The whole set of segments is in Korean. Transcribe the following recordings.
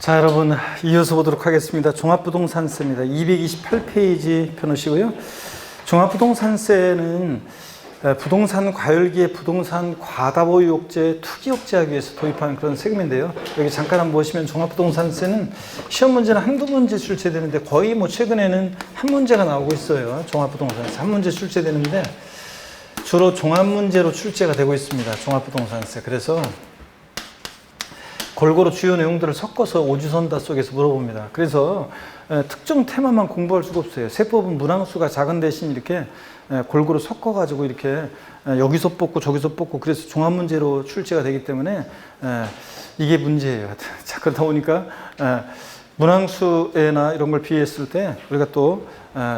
자, 여러분 이어서 보도록 하겠습니다. 종합부동산세입니다. 228페이지 펴놓으시고요. 종합부동산세는 부동산 과열기에 부동산 과다보유욕제, 투기욕제하기 위해서 도입하는 그런 세금인데요. 여기 잠깐 한번 보시면 종합부동산세는 시험 문제는 한두 문제 출제되는데 거의 최근에는 한 문제가 나오고 있어요. 종합부동산세 한 문제 출제되는데 주로 종합문제로 출제가 되고 있습니다. 종합부동산세. 그래서 골고루 주요 내용들을 섞어서 오지선다 속에서 물어봅니다. 그래서 특정 테마만 공부할 수가 없어요. 세법은 문항수가 작은 대신 이렇게 골고루 섞어가지고 이렇게 여기서 뽑고 저기서 뽑고 그래서 종합문제로 출제가 되기 때문에 이게 문제예요. 자, 그러다 보니까 문항수나 이런 걸 비교했을 때 우리가 또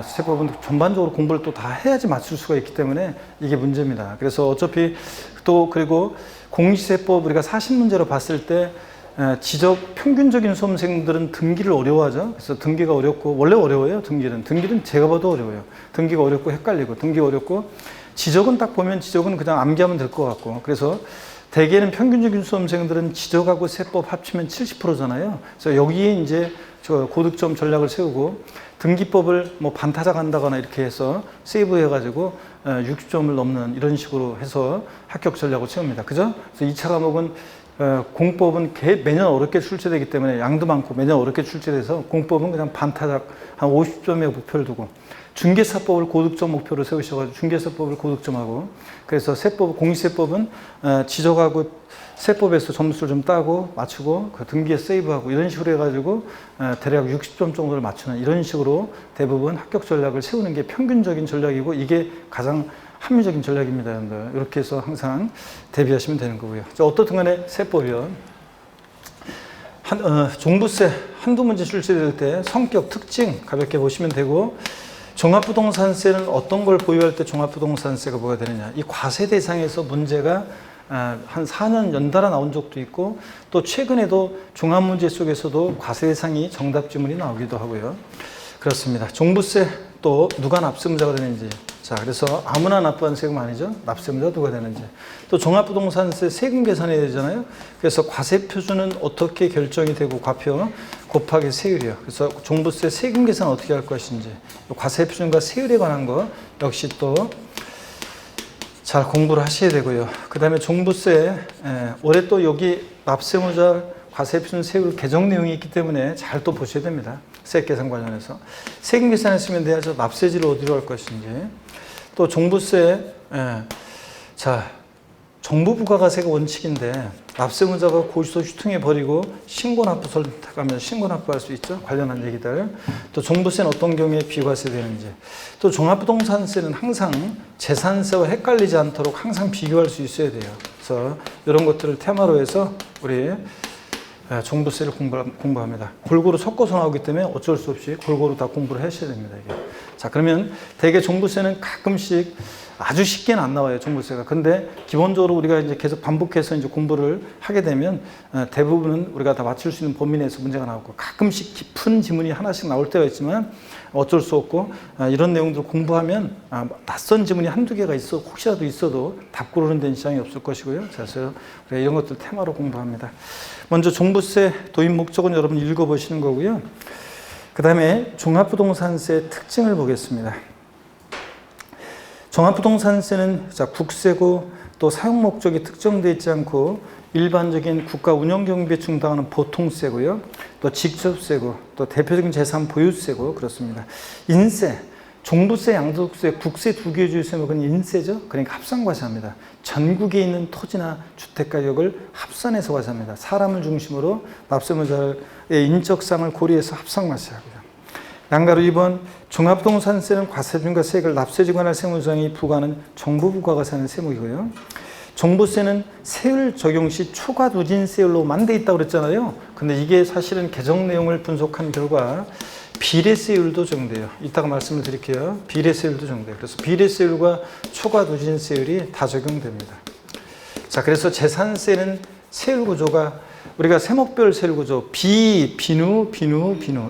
세법은 전반적으로 공부를 또 다 해야지 맞출 수가 있기 때문에 이게 문제입니다. 그래서 어차피 또 그리고 공시세법 우리가 40문제로 봤을 때 지적 평균적인 수험생들은 등기를 어려워하죠. 그래서 등기가 어렵고 원래 어려워요. 등기는 제가 봐도 어려워요. 등기가 어렵고 헷갈리고 등기가 어렵고 지적은 딱 보면 지적은 그냥 암기하면 될 것 같고 그래서 대개는 평균적인 수험생들은 지적하고 세법 합치면 70%잖아요. 그래서 여기에 이제 저 고득점 전략을 세우고 등기법을 반타작 한다거나 이렇게 해서 세이브 해가지고 60점을 넘는 이런 식으로 해서 합격 전략을 세웁니다. 그죠? 그래서 2차 과목은 공법은 매년 어렵게 출제되기 때문에 양도 많고 매년 어렵게 출제돼서 공법은 그냥 반타작 한 50점의 목표를 두고 중개사법을 고득점 목표로 세우셔가지고 중개사법을 고득점하고 그래서 세법, 공시세법은 지적하고 세법에서 점수를 좀 따고 맞추고 그 등기에 세이브하고 이런 식으로 해가지고 대략 60점 정도를 맞추는 이런 식으로 대부분 합격 전략을 세우는 게 평균적인 전략이고 이게 가장 합리적인 전략입니다, 여러분들. 이렇게 해서 항상 대비하시면 되는 거고요. 어떻든 간에 세법이요. 종부세 한두 문제 출제될 때 성격, 특징 가볍게 보시면 되고 종합부동산세는 어떤 걸 보유할 때 종합부동산세가 뭐가 되느냐. 이 과세 대상에서 문제가 한 4년 연달아 나온 적도 있고 또 최근에도 종합문제 속에서도 과세 대상이 정답 지문이 나오기도 하고요. 그렇습니다. 종부세 또 누가 납세무자가 되는지 자 그래서 아무나 납부한 세금 아니죠. 납세무자가 누가 되는지 또 종합부동산세 세금 계산해야 되잖아요. 그래서 과세표준은 어떻게 결정이 되고 과표 곱하기 세율이요. 그래서 종부세 세금 계산 어떻게 할 것인지 과세표준과 세율에 관한 거 역시 또 잘 공부를 하셔야 되고요. 그 다음에 종부세 올해 또 여기 납세무자 과세표준 세율 개정 내용이 있기 때문에 잘 또 보셔야 됩니다. 세액 계산 관련해서 세금 계산했으면 돼야죠. 납세지를 어디로 할 것인지 또 종부세 자 정부 부가가세가 원칙인데 납세무자가 고지서 휴통해 버리고 신고납부 선택하면 신고납부할 수 있죠. 관련한 얘기들 또 종부세는 어떤 경우에 비과세되는지 또 종합부동산세는 항상 재산세와 헷갈리지 않도록 항상 비교할 수 있어야 돼요. 그래서 이런 것들을 테마로 해서 우리 종부세를 공부합니다. 골고루 섞어서 나오기 때문에 어쩔 수 없이 골고루 다 공부를 하셔야 됩니다. 이게. 자, 그러면 대개 종부세는 가끔씩 아주 쉽게는 안 나와요, 종부세가. 근데 기본적으로 우리가 이제 계속 반복해서 이제 공부를 하게 되면 대부분은 우리가 다 맞출 수 있는 범위 내에서 문제가 나오고 가끔씩 깊은 지문이 하나씩 나올 때가 있지만 어쩔 수 없고 이런 내용들을 공부하면 낯선 지문이 한두 개가 혹시라도 있어도 답 고르는 데는 지장이 없을 것이고요. 그래서 우리가 이런 것들 테마로 공부합니다. 먼저 종부세 도입 목적은 여러분 읽어보시는 거고요. 그 다음에 종합부동산세 특징을 보겠습니다. 종합부동산세는 국세고 또 사용 목적이 특정되어 있지 않고 일반적인 국가 운영 경비에 충당하는 보통세고요. 또 직접세고 또 대표적인 재산 보유세고 그렇습니다. 인세, 종부세, 양도세, 국세 두 개 중에서 그건 인세죠. 그러니까 합산과세합니다. 전국에 있는 토지나 주택 가격을 합산해서 과세합니다. 사람을 중심으로 납세무자의 인적상을 고려해서 합산과세하고요. 양가로 2번 종합부동산세는 과세준과 세액을 납세지 관할 세무장이 부과하는 정부 부과가세하는 세목이고요. 종부세는 세율 적용 시 초과 누진세율로만 돼 있다고 그랬잖아요. 근데 이게 사실은 개정 내용을 분석한 결과 비례세율도 적용돼요. 이따가 말씀을 드릴게요. 비례세율도 적용돼요. 그래서 비례세율과 초과 누진세율이 다 적용됩니다. 자, 그래서 재산세는 세율 구조가 우리가 세목별 세율 구조 비누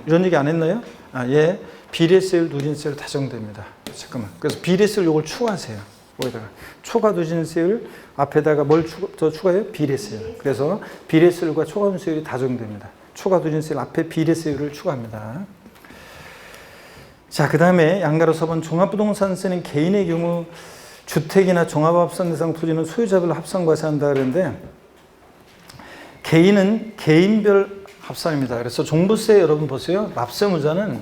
이런 얘기 안 했나요? 예, 비례세율, 누진세율 다 적용됩니다. 잠깐만. 그래서 비례세율 요걸 추가하세요. 거기다가 초과 누진세율 앞에다가 뭘 더 추가해요? 비례세율. 그래서 비례세율과 초과 누진세율이 다 적용됩니다. 추가 누진세율 앞에 비례세율을 추가합니다. 자, 그 다음에 양가로 4번 종합부동산세는 개인의 경우 주택이나 종합합산 대상 토지는 소유자별로 합산과세한다 그러는데 개인은 개인별 합산입니다. 그래서 종부세 여러분 보세요. 납세무자는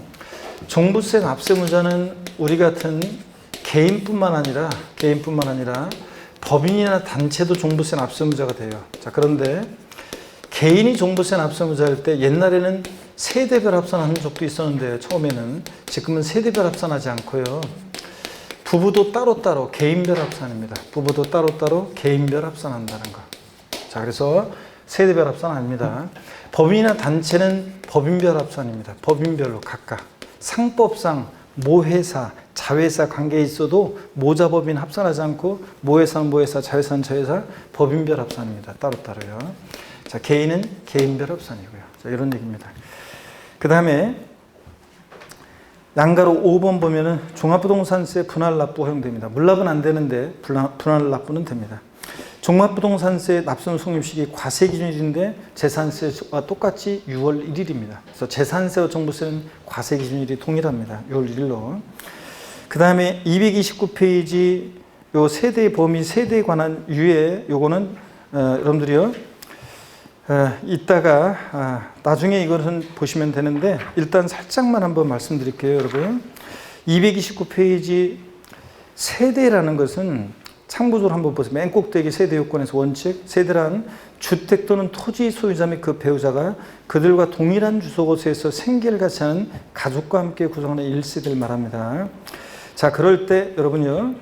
종부세 납세무자는 우리 같은 개인뿐만 아니라 법인이나 단체도 종부세 납세무자가 돼요. 자, 그런데 개인이 종부세 납세무자일 때 옛날에는 세대별 합산하는 적도 있었는데 처음에는 지금은 세대별 합산하지 않고요. 부부도 따로따로 개인별 합산입니다. 부부도 따로따로 개인별 합산한다는 거. 자, 그래서 세대별 합산 아닙니다. 법인이나 단체는 법인별 합산입니다. 법인별로 각각. 상법상 모회사, 자회사 관계에 있어도 모자법인 합산하지 않고 모회사는 모회사, 자회사는 자회사, 법인별 합산입니다. 따로따로요. 자, 개인은 개인별 합산이고요. 자, 이런 얘기입니다. 그 다음에 양가로 5번 보면은 종합부동산세 분할 납부 허용됩니다. 물납은 안 되는데 분할 납부는 됩니다. 종합부동산세 납부 성립시기 과세 기준일인데 재산세와 똑같이 6월 1일입니다. 그래서 재산세와 종부세는 과세 기준일이 동일합니다. 6월 1일로. 그 다음에 229페이지 요 세대 범위 세대에 관한 유예 요거는 여러분들이요 이따가 나중에 이것은 보시면 되는데 일단 살짝만 한번 말씀드릴게요, 여러분. 229페이지 세대라는 것은 참고적으로 한번 보세요. 맨 꼭대기 세대 요건에서 원칙. 세대란 주택 또는 토지 소유자 및 그 배우자가 그들과 동일한 주소곳에서 생계를 같이 하는 가족과 함께 구성하는 1세대를 말합니다. 자, 그럴 때 여러분요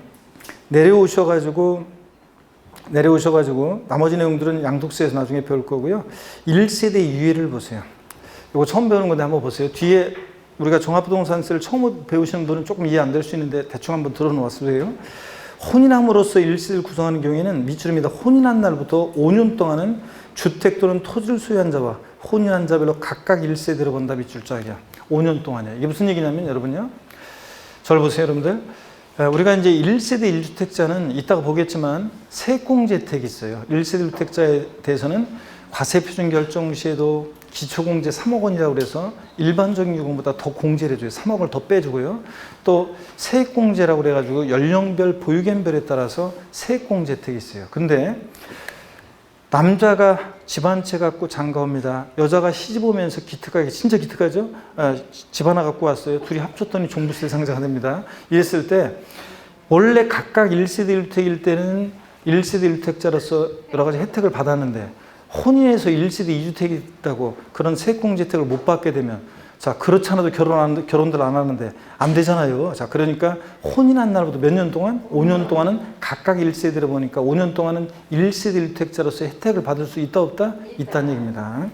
내려오셔가지고 나머지 내용들은 양도세에서 나중에 배울 거고요. 1세대 유예를 보세요. 이거 처음 배우는 건데 한번 보세요. 뒤에 우리가 종합부동산세를 처음 배우시는 분은 조금 이해 안 될 수 있는데 대충 한번 들어놓았어요. 혼인함으로써 1세대를 구성하는 경우에는 밑줄입니다. 혼인한 날부터 5년 동안은 주택 또는 토지를 소유한 자와 혼인한 자별로 각각 1세대로 본다. 밑줄짝이야. 5년 동안이야. 이게 무슨 얘기냐면 여러분요. 절 보세요, 여러분들. 우리가 이제 1세대 1주택자는 이따가 보겠지만 세공제택이 있어요. 1세대 주택자에 대해서는 과세표준 결정 시에도 기초공제 3억 원이라고 그래서 일반적인 요금보다 더 공제를 해줘요. 3억을 더 빼주고요. 또 세액공제라고 그래가지고 연령별 보유견별에 따라서 세액공제택이 있어요. 근데 남자가 집 한 채 갖고 장가옵니다. 여자가 시집 오면서 기특하게, 진짜 기특하죠? 집 하나 갖고 왔어요. 둘이 합쳤더니 종부세 상자가 됩니다. 이랬을 때 원래 각각 1세대 1주택일 때는 1세대 1주택자로서 여러 가지 혜택을 받았는데 혼인해서 1세대 2주택이 있다고 그런 세액공제 혜택을 못 받게 되면 자, 그렇잖아도 결혼들 안 하는데 안 되잖아요. 자, 그러니까 혼인한 날부터 몇 년 동안? 5년 동안은 각각 1세대를 보니까 5년 동안은 1세대 1주택자로서 혜택을 받을 수 있다 없다? 있다는 얘기입니다.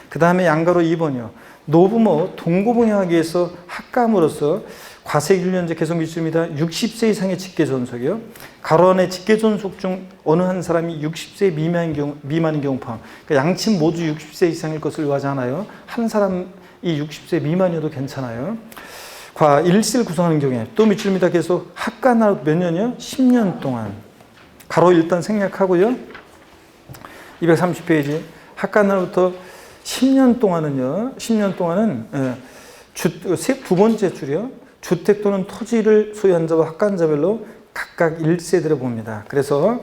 그 다음에 양가로 2번이요. 노부모 동거부양하기 위해서 합감으로써 과세균련제 개선 기준입니다. 60세 이상의 직계존속이요. 가로 안에 직계존속 중 어느 한 사람이 60세 미만인 경우 포함. 그러니까 양친 모두 60세 이상일 것을 요하지 않아요. 한 사람이 60세 미만이어도 괜찮아요. 1세를 구성하는 경우에 또 밑줄입니다. 계속 합간하로 몇 년이요? 10년 동안. 가로 일단 생략하고요. 230페이지 합간하로부터 10년 동안은요. 10년 동안은 두 번째 줄이요. 주택 또는 토지를 소유한 자와 합간자별로 각각 1세대를 봅니다. 그래서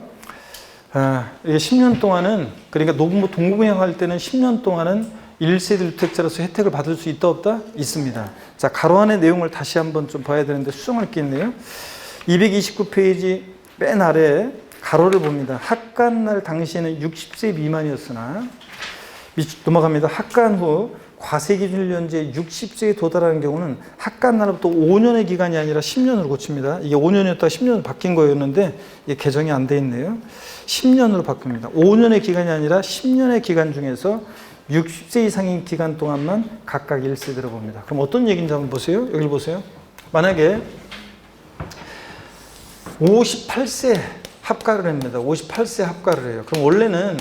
이게 10년 동안은 그러니까 노부모 동거부양할 때는 10년 동안은 1세대 주택자로서 혜택을 받을 수 있다 없다? 있습니다. 자, 가로 안의 내용을 다시 한번 좀 봐야 되는데 수정할 게 있네요. 229페이지 맨 아래에 가로를 봅니다. 합간날 당시에는 60세 미만이었으나 넘어갑니다. 합간 후 과세기준일연제 60세에 도달하는 경우는 합간날부터 5년의 기간이 아니라 10년으로 고칩니다. 이게 5년이었다가 10년으로 바뀐 거였는데 이게 개정이 안 돼 있네요. 10년으로 바뀝니다. 5년의 기간이 아니라 10년의 기간 중에서 60세 이상인 기간 동안만 각각 1세대로 봅니다. 그럼 어떤 얘기인지 한번 보세요. 여기 보세요. 만약에 58세 합가를 합니다. 58세 합가를 해요. 그럼 원래는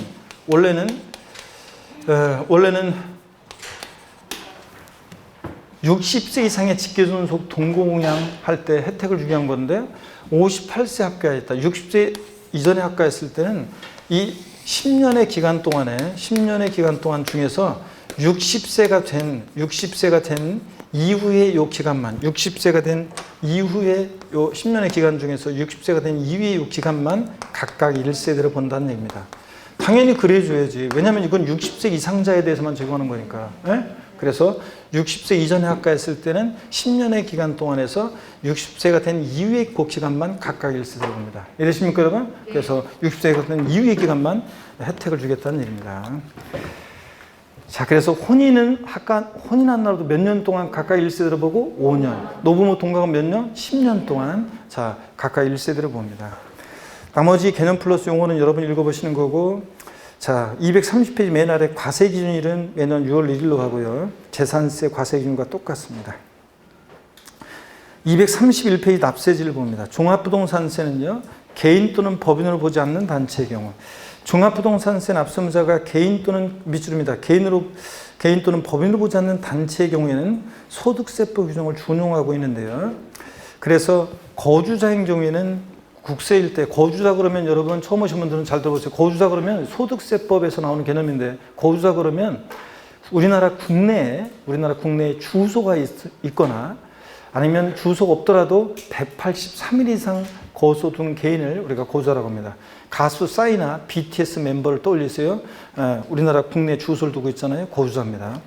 60세 이상의 직계존속 동거공양할 때 혜택을 주게 한 건데 58세 합가했다. 60세 이전에 합가했을 때는 이 10년의 기간 동안 중에서 60세가 된 이후의 요 기간만, 60세가 된 이후의 요 10년의 기간 중에서 60세가 된 이후의 요 기간만 각각 1세대로 본다는 얘기입니다. 당연히 그래줘야지. 왜냐하면 이건 60세 이상자에 대해서만 적용하는 거니까. 예? 그래서 60세 이전에 학과했을 때는 10년의 기간 동안에서 60세가 된 이후의 그 기간만 각각 1세대로 봅니다. 이해되십니까, 여러분? 그래서 60세가 된 이후의 기간만 혜택을 주겠다는 얘기입니다. 자, 그래서 혼인한 날도 몇 년 동안 각각 1세대로 보고 5년. 노부모 동갑은 몇 년? 10년 동안. 자, 각각 1세대로 봅니다. 나머지 개념 플러스 용어는 여러분이 읽어보시는 거고, 자, 230페이지 맨 아래 과세 기준일은 매년 6월 1일로 하고요. 재산세 과세 기준과 똑같습니다. 231페이지 납세지를 봅니다. 종합부동산세는요, 개인 또는 법인으로 보지 않는 단체의 경우. 종합부동산세 납세의무자가 개인 또는 밑줄입니다. 개인 또는 법인으로 보지 않는 단체의 경우에는 소득세법 규정을 준용하고 있는데요. 그래서 거주자인 경우에는 국세일 때, 거주자 그러면 여러분 처음 오신 분들은 잘 들어보세요. 거주자 그러면 소득세법에서 나오는 개념인데, 거주자 그러면 우리나라 국내에 주소가 있거나 아니면 주소가 없더라도 183일 이상 거소 둔 개인을 우리가 거주자라고 합니다. 가수 싸이나 BTS 멤버를 떠올리세요. 우리나라 국내 주소를 두고 있잖아요. 거주자입니다.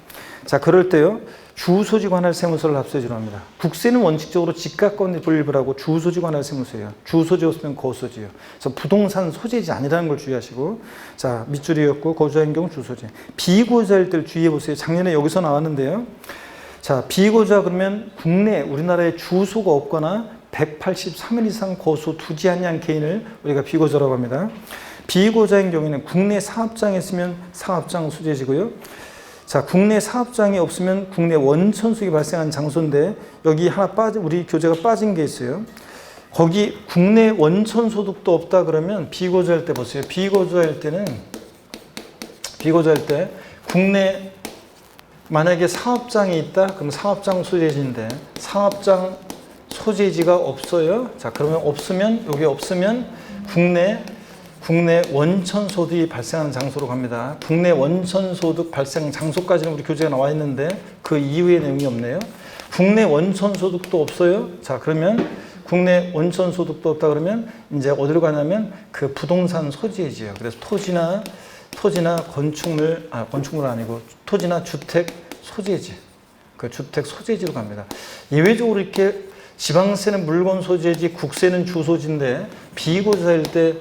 자, 그럴 때요, 주소지 관할 세무서를 납세지로 합니다. 국세는 원칙적으로 집값과는 분립을 하고 주소지 관할 세무서예요. 주소지 없으면 거소지요. 그래서 부동산 소재지 아니라는 걸 주의하시고, 자, 밑줄이었고 거주자인 경우 주소지. 비거주자일 때를 주의해 보세요. 작년에 여기서 나왔는데요. 자, 비거주자 그러면 우리나라에 주소가 없거나 183일 이상 거소 두지 아니한 개인을 우리가 비거주자라고 합니다. 비거주자인 경우에는 국내 사업장에 있으면 사업장 소재지고요. 자, 국내 사업장이 없으면 국내 원천 수익이 발생한 장소인데, 여기 우리 교재가 빠진 게 있어요. 거기 국내 원천 소득도 없다 그러면 비거주자일 때 보세요. 비거주자일 때 국내 만약에 사업장이 있다 그럼 사업장 소재지인데, 사업장 소재지가 없어요. 자, 그러면 여기 없으면 국내 원천 소득이 발생하는 장소로 갑니다. 국내 원천 소득 발생 장소까지는 우리 교재가 나와 있는데 그 이후의 내용이 없네요. 국내 원천 소득도 없어요. 자, 그러면 국내 원천 소득도 없다 그러면 이제 어디로 가냐면 그 부동산 소재지요. 그래서 토지나 건축물 아니고 토지나 주택 소재지. 그 주택 소재지로 갑니다. 예외적으로 이렇게 지방세는 물건 소재지, 국세는 주소지인데 비거주자일 때,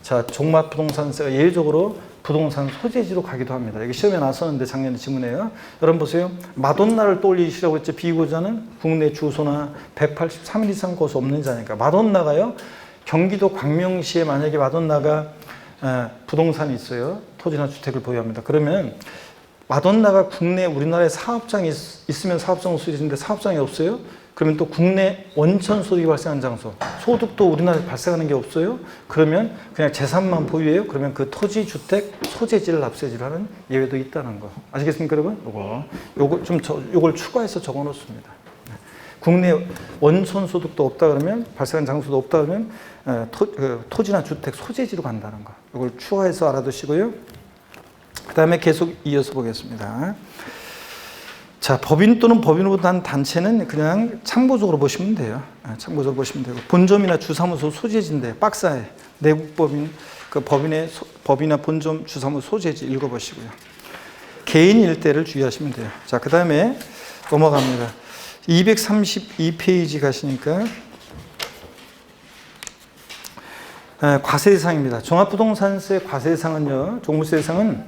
자, 종합부동산세가 예외적으로 부동산 소재지로 가기도 합니다. 여기 시험에 나왔었는데 작년에 지문에요. 여러분 보세요. 마돈나를 떠올리시라고 했죠. 비거주자는 국내 주소나 183일 이상 거소 없는 자니까. 마돈나가요, 경기도 광명시에 만약에 마돈나가 부동산이 있어요. 토지나 주택을 보유합니다. 그러면 마돈나가 우리나라에 사업장이 있으면 사업장 소재지인데 사업장이 없어요. 그러면 또 국내 원천 소득이 발생한 장소, 소득도 우리나라에 발생하는 게 없어요. 그러면 그냥 재산만 보유해요. 그러면 그 토지, 주택, 소재지를 납세지를 하는 예외도 있다는 거. 아시겠습니까, 여러분? 요걸 추가해서 적어 놓습니다. 국내 원천 소득도 없다 그러면, 발생한 장소도 없다 그러면 토지나 주택, 소재지로 간다는 거. 요걸 추가해서 알아두시고요. 그 다음에 계속 이어서 보겠습니다. 자, 법인 또는 법인으로부터 한 단체는 그냥 참고적으로 보시면 돼요. 참고적으로 보시면 되고, 본점이나 주사무소 소재지인데 박사에 내국법인, 그 법이나 본점, 주사무소 소재지 읽어보시고요. 개인일 때를 주의하시면 돼요. 자, 그 다음에 넘어갑니다. 232페이지 가시니까 과세 대상입니다. 종합부동산세 과세 대상은요, 종부세 대상은,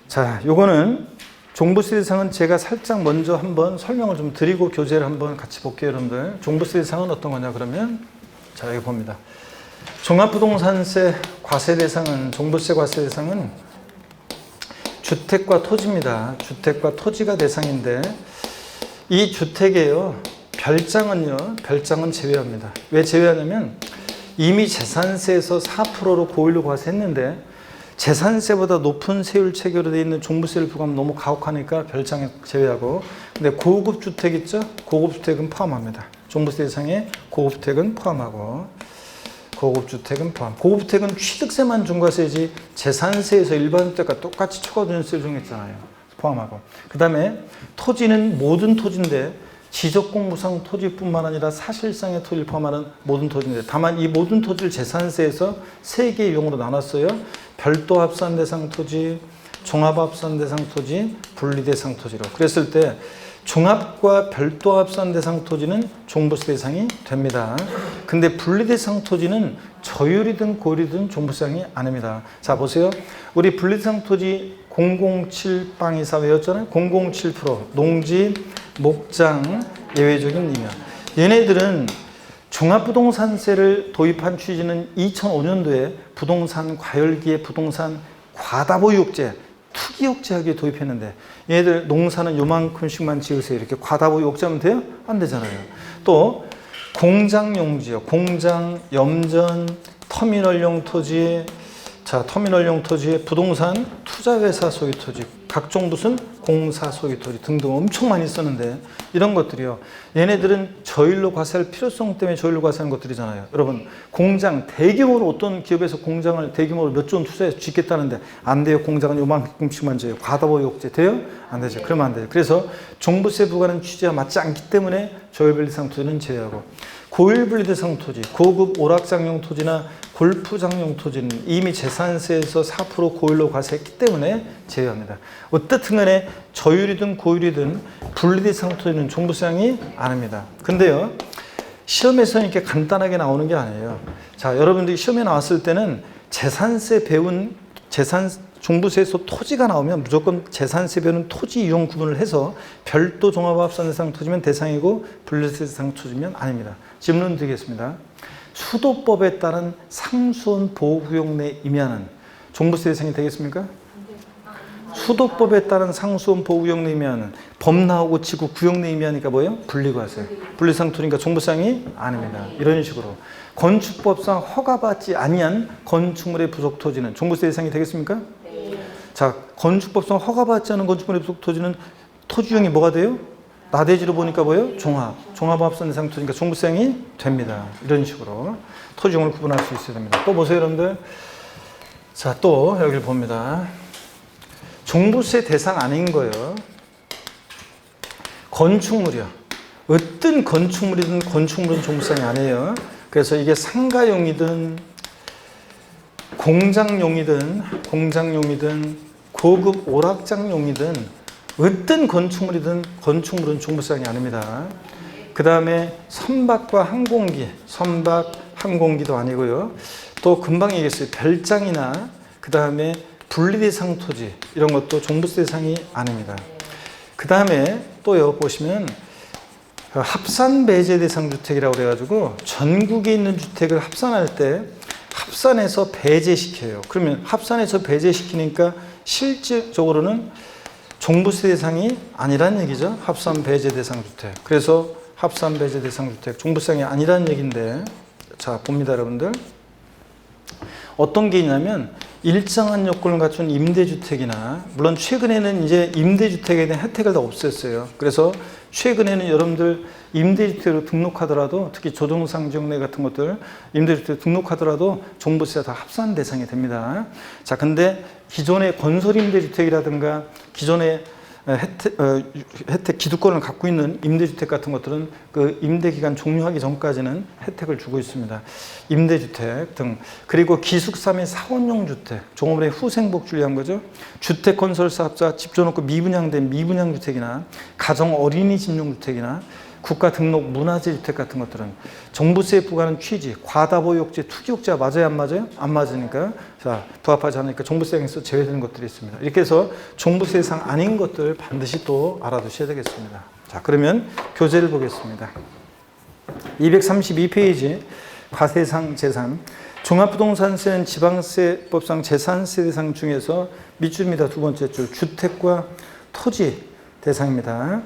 자, 요거는 종부세 대상은 제가 살짝 먼저 한번 설명을 좀 드리고 교재를 한번 같이 볼게요, 여러분들. 종부세 대상은 어떤 거냐 그러면, 자, 여기 봅니다. 종합부동산세 과세 대상은, 종부세 과세 대상은 주택과 토지입니다. 주택과 토지가 대상인데, 이 주택에요, 별장은 제외합니다. 왜 제외하냐면, 이미 재산세에서 4%로 고일로 과세했는데 재산세보다 높은 세율 체계로 되어 있는 종부세를 부과하면 너무 가혹하니까 별장에 제외하고, 근데 고급 주택 있죠? 고급 주택은 포함합니다. 종부세 대상에 고급 주택은 포함하고, 고급 주택은 포함. 고급 주택은 취득세만 중과세지 재산세에서 일반 주택과 똑같이 초과준세를 적용했잖아요. 포함하고. 그 다음에 토지는 모든 토지인데 지적공무상 토지뿐만 아니라 사실상의 토지를 포함하는 모든 토지인데, 다만 이 모든 토지를 재산세에서 세 개의 유형으로 나눴어요. 별도 합산 대상 토지, 종합 합산 대상 토지, 분리 대상 토지로. 그랬을 때 종합과 별도 합산 대상 토지는 종부세 대상이 됩니다. 근데 분리 대상 토지는 저율이든 고율이든 종부세 대상이 아닙니다. 자, 보세요. 우리 분리 대상 토지 007빵24 외웠잖아요. 007%, 농지, 목장, 예외적인 임야. 얘네들은 종합부동산세를 도입한 취지는 2005년도에 부동산 과열기에 부동산 과다보유욕제, 투기욕제하게 도입했는데, 얘네들 농사는 요만큼씩만 지으세요. 이렇게 과다보유욕제하면 돼요? 안 되잖아요. 또 공장용지요. 공장, 염전, 터미널용 토지, 자, 터미널용 토지, 부동산, 투자회사 소유 토지, 각종 무슨 공사 소유 토지 등등 엄청 많이 쓰는데, 이런 것들이요. 얘네들은 저율로 과세할 필요성 때문에 저율로 과세하는 것들이잖아요. 여러분, 공장, 대규모로 어떤 기업에서 공장을 대규모로 몇 조 원 투자해서 짓겠다는데 안 돼요. 공장은 요만큼씩만 지어요. 과다보유욕제 돼요? 안 되죠. 그러면 안 돼요. 그래서 종부세 부과는 취지와 맞지 않기 때문에 저율분리대상 토지는 제외하고, 고율분리대상 토지, 고급 오락장용 토지나 골프장용 토지는 이미 재산세에서 4% 고율로 과세했기 때문에 제외합니다. 어떻든 간에 저율이든 고율이든 분리대상 토지는 종부세상이 아닙니다. 근데요, 시험에서는 이렇게 간단하게 나오는 게 아니에요. 자, 여러분들이 시험에 나왔을 때는 재산세 배운 종부세에서 토지가 나오면 무조건 재산세 배우는 토지 이용 구분을 해서 별도 종합합산 대상 토지면 대상이고 분리세 대상 토지면 아닙니다. 질문 드리겠습니다. 수도법에 따른 상수원 보호구역 내 임야는 종부세 대상이 되겠습니까? 수도법에 따른 상수원 보호구역 내 임야는 법 나오고 지구 구역 내 임야니까 뭐예요? 분리과세. 분리상 토지니까 종부세상이 아닙니다. 이런 식으로. 건축법상 허가받지 아니한 건축물의 부속 토지는 종부세 대상이 되겠습니까? 자, 건축법상 허가받지 않은 건축물의 부속 토지는 토지용이 뭐가 돼요? 나대지로 보니까 뭐예요? 종합합산 대상 토지니까 종부세상이 됩니다. 이런 식으로 토지용을 구분할 수 있어야 됩니다. 또 보세요, 여러분들. 자, 또 여기를 봅니다. 종부세 대상 아닌 거예요. 건축물이요. 어떤 건축물이든 건축물은 종부세상이 아니에요. 그래서 이게 상가용이든 공장용이든 고급 오락장용이든 어떤 건축물이든 건축물은 종부세상이 아닙니다. 그 다음에 선박과 항공기, 선박, 항공기도 아니고요. 또 금방 얘기했어요. 별장이나 그 다음에 분리대상 토지 이런 것도 종부세 대상이 아닙니다. 그 다음에 또요 보시면 합산 배제 대상 주택이라고 그래가지고 전국에 있는 주택을 합산할 때 합산해서 배제시켜요. 그러면 합산해서 배제시키니까 실질적으로는 종부세 대상이 아니란 얘기죠. 합산 배제 대상 주택. 그래서 합산 배제 대상 주택 종부세상이 아니란 얘기인데, 자 봅니다, 여러분들. 어떤 게 있냐면 일정한 요건을 갖춘 임대주택이나, 물론 최근에는 이제 임대주택에 대한 혜택을 다 없앴어요. 그래서 최근에는 여러분들 임대주택으로 등록하더라도, 특히 조정상지역내 같은 것들 임대주택 등록하더라도 종부세가 다 합산 대상이 됩니다. 자, 근데 기존의 건설임대주택이라든가 기존의 혜택 기득권을 갖고 있는 임대주택 같은 것들은 그 임대기간 종료하기 전까지는 혜택을 주고 있습니다. 임대주택 등, 그리고 기숙사 및 사원용 주택, 종업원의 후생복지를 위한 거죠. 주택건설사업자 집 줘놓고 미분양된 미분양주택이나 가정 어린이집용주택이나 국가 등록 문화재 주택 같은 것들은 종부세에 부과하는 취지, 과다보유욕제, 투기욕제가 맞아요, 안 맞아요? 안 맞으니까, 자, 부합하지 않으니까 종부세에서 제외되는 것들이 있습니다. 이렇게 해서 종부세 대상 아닌 것들 반드시 또 알아두셔야 되겠습니다. 자, 그러면 교재를 보겠습니다. 232페이지 과세상 재산. 종합부동산세는 지방세법상 재산세 대상 중에서 밑줄입니다. 두 번째 줄, 주택과 토지 대상입니다.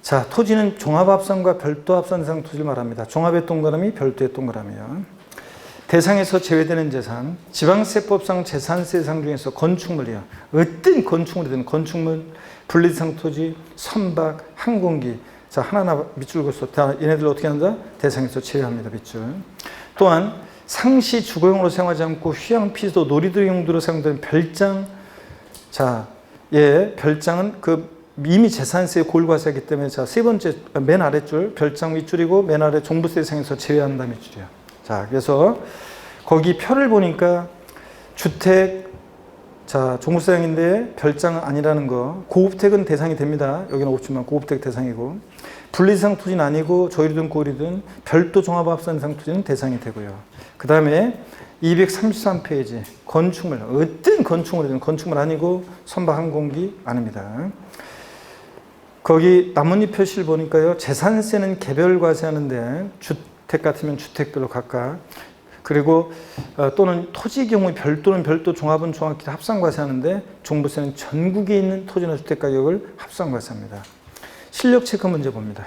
자, 토지는 종합합산과 별도합산 대상 토지를 말합니다. 종합의 동그라미, 별도의 동그라미요. 대상에서 제외되는 재산, 지방세법상 재산세 대상 중에서 건축물이요. 어떤 건축물이든 건축물, 분리대상 토지, 선박, 항공기. 자, 하나하나 밑줄 그었어. 다 얘네들 어떻게 한다? 대상에서 제외합니다. 밑줄. 또한 상시 주거용으로 사용하지 않고 휴양 피서 놀이터 용도로 사용되는 별장. 자, 예, 별장은 이미 재산세의 고율과세이기 때문에 자, 세 번째 맨 아랫줄 별장 윗줄이고 맨 아래 종부세 대상에서 제외한다 밑줄이야. 자, 그래서 거기 표를 보니까 주택 자, 종부세상인데 별장은 아니라는 거. 고급택은 대상이 됩니다. 여기는 없지만 고급택 대상이고 분리대상 토지는 아니고 저율이든 고율이든 별도 종합합산 대상 토지는 대상이 되고요. 그 다음에 233페이지 건축물 어떤 건축물이든 건축물 아니고 선박 항공기 아닙니다. 거기 나뭇잎 표시를 보니까요. 재산세는 개별 과세하는데 주택 같으면 주택별로 각각 그리고 또는 토지 경우에 별도는 별도 종합은 종합 합산 과세하는데 종부세는 전국에 있는 토지나 주택 가격을 합산 과세합니다. 실력 체크 문제 봅니다.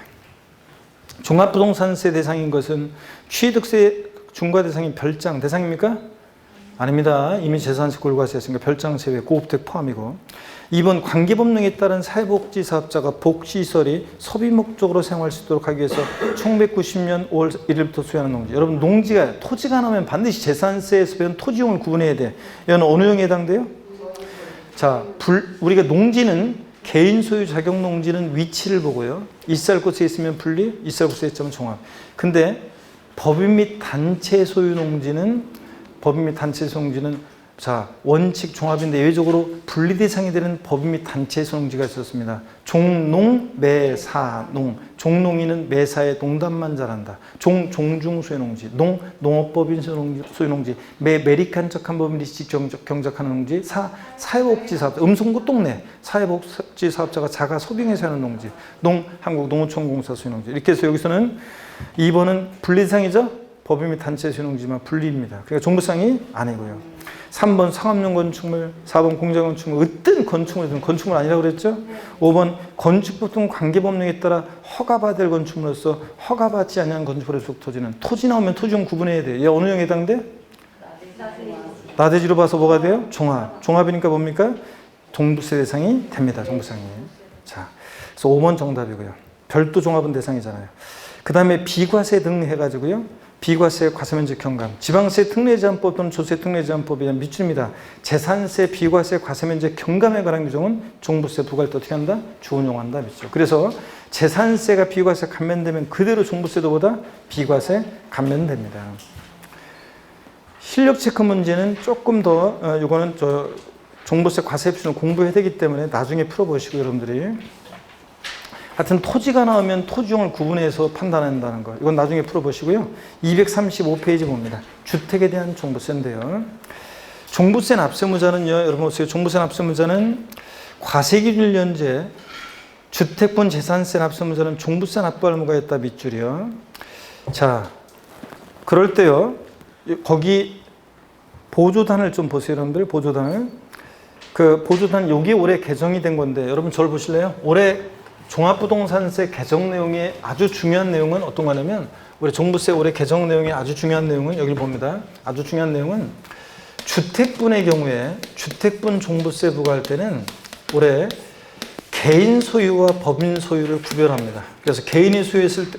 종합부동산세 대상인 것은 취득세 중과 대상인 별장 대상입니까? 아닙니다. 이미 재산세 고율과세였으니까 별장 제외 고급택 포함이고 2번 관계법령에 따른 사회복지사업자가 복지시설이 소비 목적으로 사용할 수 있도록 하기 위해서 1990년 5월 1일부터 수여하는 농지. 여러분 농지가 토지가 나오면 반드시 재산세에서 배운 토지용을 구분해야 돼. 이건 어느 용에 해당돼요? 자, 우리가 농지는 개인 소유 자격 농지는 위치를 보고요. 있을 곳에 있으면 분리, 있을 곳에 있으면 종합. 근데 법인 및 단체 소유 농지는 자, 원칙 종합인데 예외적으로 분리 대상이 되는 법인 및 단체 소유농지가 있었습니다. 종농, 매사농. 종농이는 매사의 농담만 잘한다. 종중 소유농지. 농업법인 소유농지. 매리칸 척한 법인 일시 경작하는 농지. 사회복지사업자. 음성구 동네. 사회복지사업자가 자가 소빙해서 하는 농지. 한국농어촌공사 소유농지. 이렇게 해서 여기서는 2번은 분리 대상이죠. 법인 및 단체 소유농지만 분리입니다. 그러니까 종부상이 아니고요. 3번 상업용 건축물, 4번 공장 건축물, 어떤 건축물이든 건축물 아니라고 그랬죠? 5번 건축법 등 관계법령에 따라 허가받을 건축물로서 허가받지 않은 건축물에 속 토지는 토지 나오면 토지용 구분해야 돼요. 얘 어느 용에 해당돼? 나대지로 봐서 뭐가 돼요? 종합. 종합이니까 뭡니까? 종부세 대상이 됩니다. 종부상이. 자, 그래서 5번 정답이고요. 별도 종합은 대상이잖아요. 그 다음에 비과세 등 해가지고요. 비과세 과세면적 경감, 지방세 특례제한법 또는 조세 특례제한법에 대한 밑줄입니다. 재산세 비과세 과세면적 경감에 관한 규정은 종부세 부과할 때 어떻게 한다? 준용한다 밑줄. 그래서 재산세가 비과세 감면되면 그대로 종부세도보다 비과세 감면됩니다. 실력 체크 문제는 조금 더 이거는 종부세 과세 흡수는 공부해야 되기 때문에 나중에 풀어보시고 여러분들이. 하여튼 토지가 나오면 토지용을 구분해서 판단한다는 거. 이건 나중에 풀어보시고요. 235페이지 봅니다. 주택에 대한 종부세인데요. 종부세 납세무자는요. 여러분 보세요. 종부세 납세무자는 과세기준일 현재 주택분 재산세 납세무자는 종부세 납부 의무가 있다 밑줄이요. 자, 그럴 때요. 거기 보조단을 좀 보세요. 여러분들 보조단을. 그 보조단 여기 올해 개정이 된 건데 여러분 저를 보실래요? 올해 종합부동산세 개정 내용의 아주 중요한 내용은 어떤 거냐면 우리 종부세 올해 개정 내용의 아주 중요한 내용은 여기를 봅니다. 아주 중요한 내용은 주택분의 경우에 주택분 종부세 부과할 때는 올해 개인 소유와 법인 소유를 구별합니다. 그래서 개인이 소유했을 때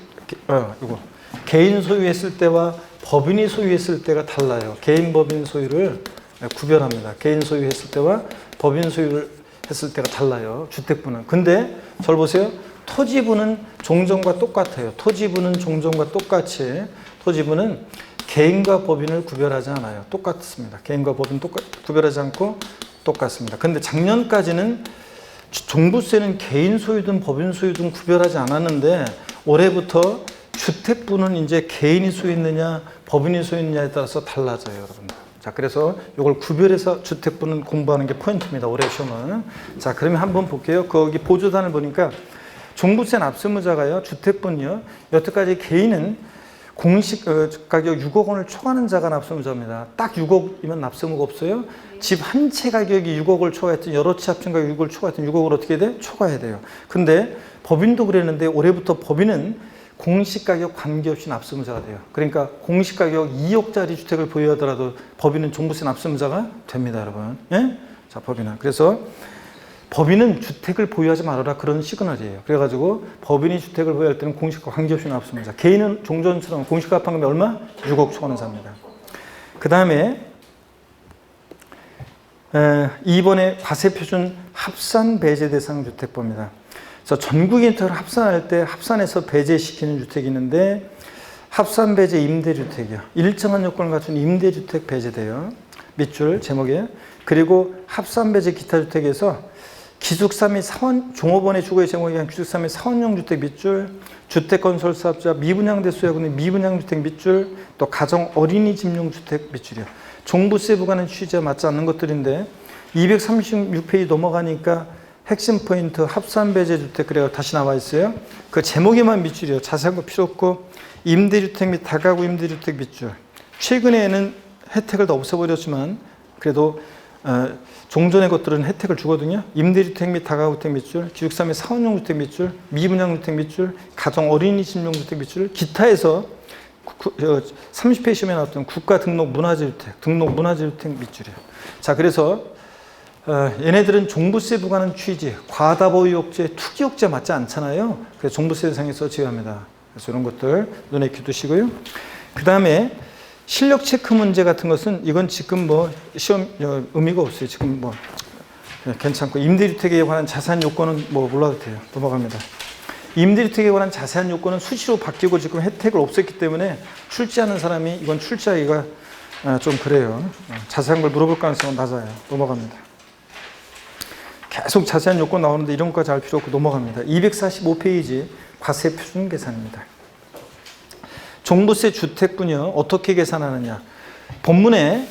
개인 소유했을 때와 법인이 소유했을 때가 달라요. 개인 법인 소유를 구별합니다. 개인 소유했을 때와 법인 소유를 했을 때가 달라요. 주택분은. 근데 절 보세요. 토지분은 종전과 똑같아요. 토지분은 종전과 똑같이 토지분은 개인과 법인을 구별하지 않아요. 똑같습니다. 개인과 법인 구별하지 않고 똑같습니다. 근데 작년까지는 종부세는 개인 소유든 법인 소유든 구별하지 않았는데 올해부터 주택분은 이제 개인이 소유했느냐 법인이 소유했느냐에 따라서 달라져요. 여러분들. 자, 그래서 이걸 구별해서 주택분은 공부하는 게 포인트입니다. 올해 시험은. 자, 그러면 한번 볼게요. 거기 보조단을 보니까 종부세 납세무자가요. 주택분이요. 여태까지 개인은 공시 가격 6억 원을 초과하는 자가 납세무자입니다. 딱 6억이면 납세무가 없어요. 집 한 채 가격이 6억을 초과했든 여러 채 합친 가격 6억을 초과했든 6억을 어떻게 돼? 초과해야 돼요. 근데 법인도 그랬는데 올해부터 법인은 공시가격 관계없이 납세무자가 돼요. 그러니까 공시가격 2억짜리 주택을 보유하더라도 법인은 종부세 납세무자가 됩니다, 여러분. 예? 자, 법인은. 그래서 법인은 주택을 보유하지 말아라 그런 시그널이에요. 그래가지고 법인이 주택을 보유할 때는 공시가 관계없이 납세무자. 개인은 종전처럼 공시가 합한 금액 얼마? 6억 초과하는 자입니다. 그 다음에 2번에 과세표준 합산 배제 대상 주택법입니다. 전국인 주택을 합산할 때 합산해서 배제시키는 주택이 있는데 합산 배제 임대주택이요. 일정한 요건을 갖춘 임대주택 배제돼요. 밑줄 제목에. 그리고 합산 배제 기타 주택에서 기숙사 및 사원, 종업원의 주거의 제목이 아닌 기숙사 및 사원용 주택 밑줄, 주택건설 사업자 미분양대 소유하고는 미분양 주택 밑줄, 또 가정 어린이집용 주택 밑줄이요. 종부세 부과는 취지와 맞지 않는 것들인데 236페이지 넘어가니까 핵심 포인트 합산 배제 주택 그래가 다시 나와 있어요. 그 제목에만 밑줄이요. 자세한 거 필요 없고 임대주택 및 다가구 임대주택 밑줄. 최근에는 혜택을 다 없애버렸지만 그래도 종전의 것들은 혜택을 주거든요. 임대주택 및 다가구주택 밑줄, 기숙사 및 사원용 주택 밑줄, 미분양 주택 밑줄, 가정 어린이집용 주택 밑줄, 기타에서 30페이지 시험에 나왔던 국가 등록 문화재주택, 등록 문화재주택 밑줄이에요. 자, 그래서 얘네들은 종부세 부과는 취지, 과다보유욕제, 투기욕제 맞지 않잖아요. 그래서 종부세 대상에서 제외합니다. 그래서 이런 것들 눈에 익혀 두시고요. 그 다음에 실력 체크 문제 같은 것은 이건 지금 뭐 시험 의미가 없어요. 지금 뭐 괜찮고 임대주택에 관한 자세한 요건은 뭐 몰라도 돼요. 넘어갑니다. 임대주택에 관한 자세한 요건은 수시로 바뀌고 지금 혜택을 없앴기 때문에 출제하는 사람이 이건 출제하기가 좀 그래요. 자세한 걸 물어볼 가능성은 낮아요. 넘어갑니다. 계속 자세한 요건 나오는데 이런 것까지 알 필요 없고 넘어갑니다. 245페이지 과세 표준 계산입니다. 종부세 주택분요 어떻게 계산하느냐. 본문에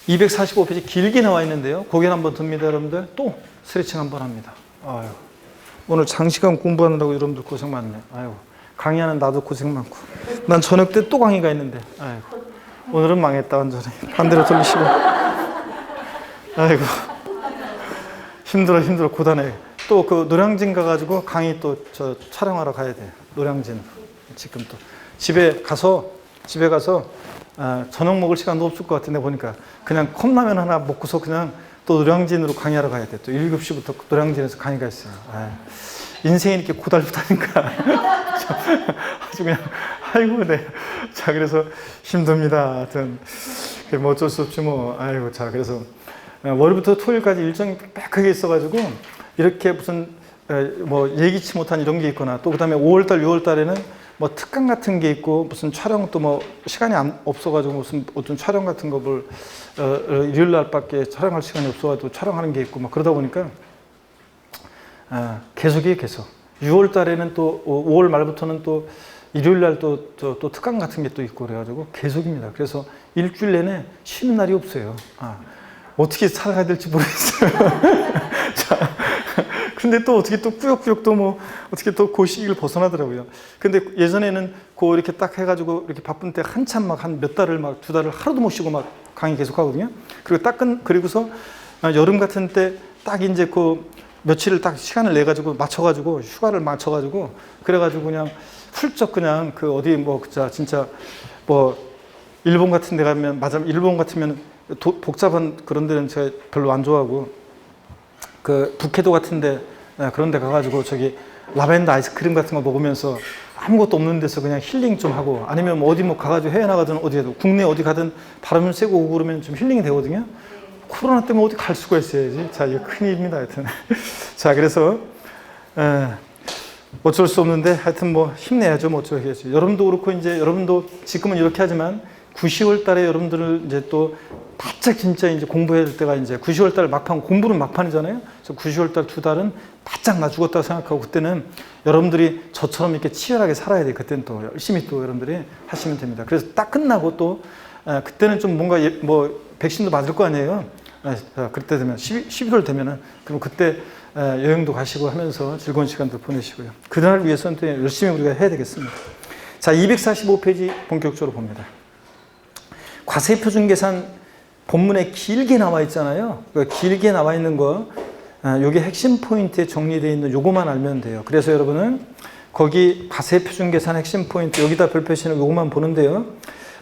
245페이지 길게 나와 있는데요. 고개 한번 듭니다. 여러분들 또 스트레칭 한번 합니다. 아유, 오늘 장시간 공부하느라고 여러분들 고생 많네. 아유, 강의하는 나도 고생 많고 난 저녁 때 또 강의가 있는데 아이고, 오늘은 망했다 완전히. 반대로 돌리시고 아이고 힘들어 고단해. 또 그 노량진 가가지고 강의 또 저 촬영하러 가야 돼요. 노량진 지금 또 집에 가서 저녁 먹을 시간도 없을 것 같은데 보니까 그냥 컵라면 하나 먹고서 그냥 또 노량진으로 강의하러 가야 돼. 또 7시부터 노량진에서 강의가 있어요. 인생이 이렇게 고달프다니까. 아주 그냥 아이고 네. 자, 그래서 힘듭니다. 하여튼 뭐 어쩔 수 없지 뭐. 아이고. 자, 그래서 월요일부터 토요일까지 일정이 빽하게 있어가지고 이렇게 무슨 뭐 예기치 못한 이런 게 있거나 또 그다음에 5월달 6월달에는 뭐 특강 같은 게 있고 무슨 촬영 또 뭐 시간이 없어가지고 무슨 어떤 촬영 같은 거를 일요일 날밖에 촬영할 시간이 없어가지고 촬영하는 게 있고 막 그러다 보니까 계속이에요. 계속 6월 달에는 또 5월 말부터는 또 일요일 날 또 특강 같은 게 또 있고 그래가지고 계속입니다. 그래서 일주일 내내 쉬는 날이 없어요. 어떻게 살아가야 될지 모르겠어요. 자, 근데 또 어떻게 또 꾸역꾸역 또 뭐 어떻게 또 그 시기를 벗어나더라고요. 근데 예전에는 그 이렇게 딱 해가지고 이렇게 바쁜 때 한참 막 한 몇 달을 막 2달을 하루도 못 쉬고 막 강의 계속 하거든요. 그리고 그리고서 여름 같은 때 딱 이제 그 며칠을 딱 시간을 내가지고 맞춰가지고 휴가를 맞춰가지고 그래가지고 그냥 훌쩍 그냥 그 어디 뭐 진짜 뭐 일본 같은 데 가면 맞아 일본 같으면 복잡한 그런 데는 제가 별로 안 좋아하고 그 북해도 같은데 그런 데 가가지고 저기 라벤더 아이스크림 같은 거 먹으면서 아무것도 없는 데서 그냥 힐링 좀 하고 아니면 뭐 어디 뭐 가가지고 해외 나가든 어디에도 국내 어디 가든 바람 좀 쐬고 오고 그러면 좀 힐링이 되거든요. 코로나 때문에 어디 갈 수가 있어야지. 자, 이거 큰일입니다. 하여튼. 자, 그래서 어쩔 수 없는데 하여튼 뭐 힘내야죠. 뭐 어쩌겠어요. 여러분도 그렇고 이제 여러분도 지금은 이렇게 하지만 9, 10월 달에 여러분들을 이제 또 바짝 진짜 이제 공부해야 될 때가 이제 9, 10월 달 막판, 공부는 막판이잖아요. 그래서 9, 10월 달 2달은 바짝 나 죽었다고 생각하고 그때는 여러분들이 저처럼 이렇게 치열하게 살아야 돼요. 그때는 또 열심히 또 여러분들이 하시면 됩니다. 그래서 딱 끝나고 또 그때는 좀 뭔가 뭐 백신도 맞을 거 아니에요. 그때 되면 12월 되면은 그럼 그때 여행도 가시고 하면서 즐거운 시간도 보내시고요. 그날 위해서는 또 열심히 우리가 해야 되겠습니다. 자, 245페이지 본격적으로 봅니다. 과세표준 계산 본문에 길게 나와 있잖아요. 길게 나와 있는 거, 요게 핵심 포인트에 정리되어 있는 요거만 알면 돼요. 그래서 여러분은 거기 과세표준 계산 핵심 포인트, 여기다 별표시는 요거만 보는데요.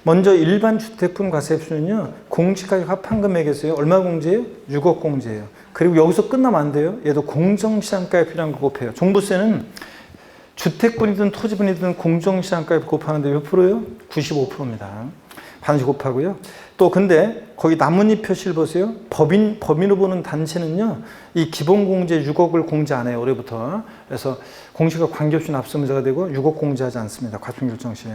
먼저 일반 주택분 과세표준은요, 공시가격 합한 금액에서요, 얼마 공제예요? 6억 공제예요. 그리고 여기서 끝나면 안 돼요. 얘도 공정시장가에 필요한 거 곱해요. 종부세는 주택분이든 토지분이든 공정시장가에 곱하는데 몇 프로예요? 95%입니다. 반드시 곱하고요. 또 근데 거기 나뭇잎 표시를 보세요. 법인으로 보는 단체는요, 이 기본공제 6억을 공제 안 해요, 올해부터. 그래서 공시가 관계없이 납세문제가 되고 6억 공제하지 않습니다, 과평결정 시.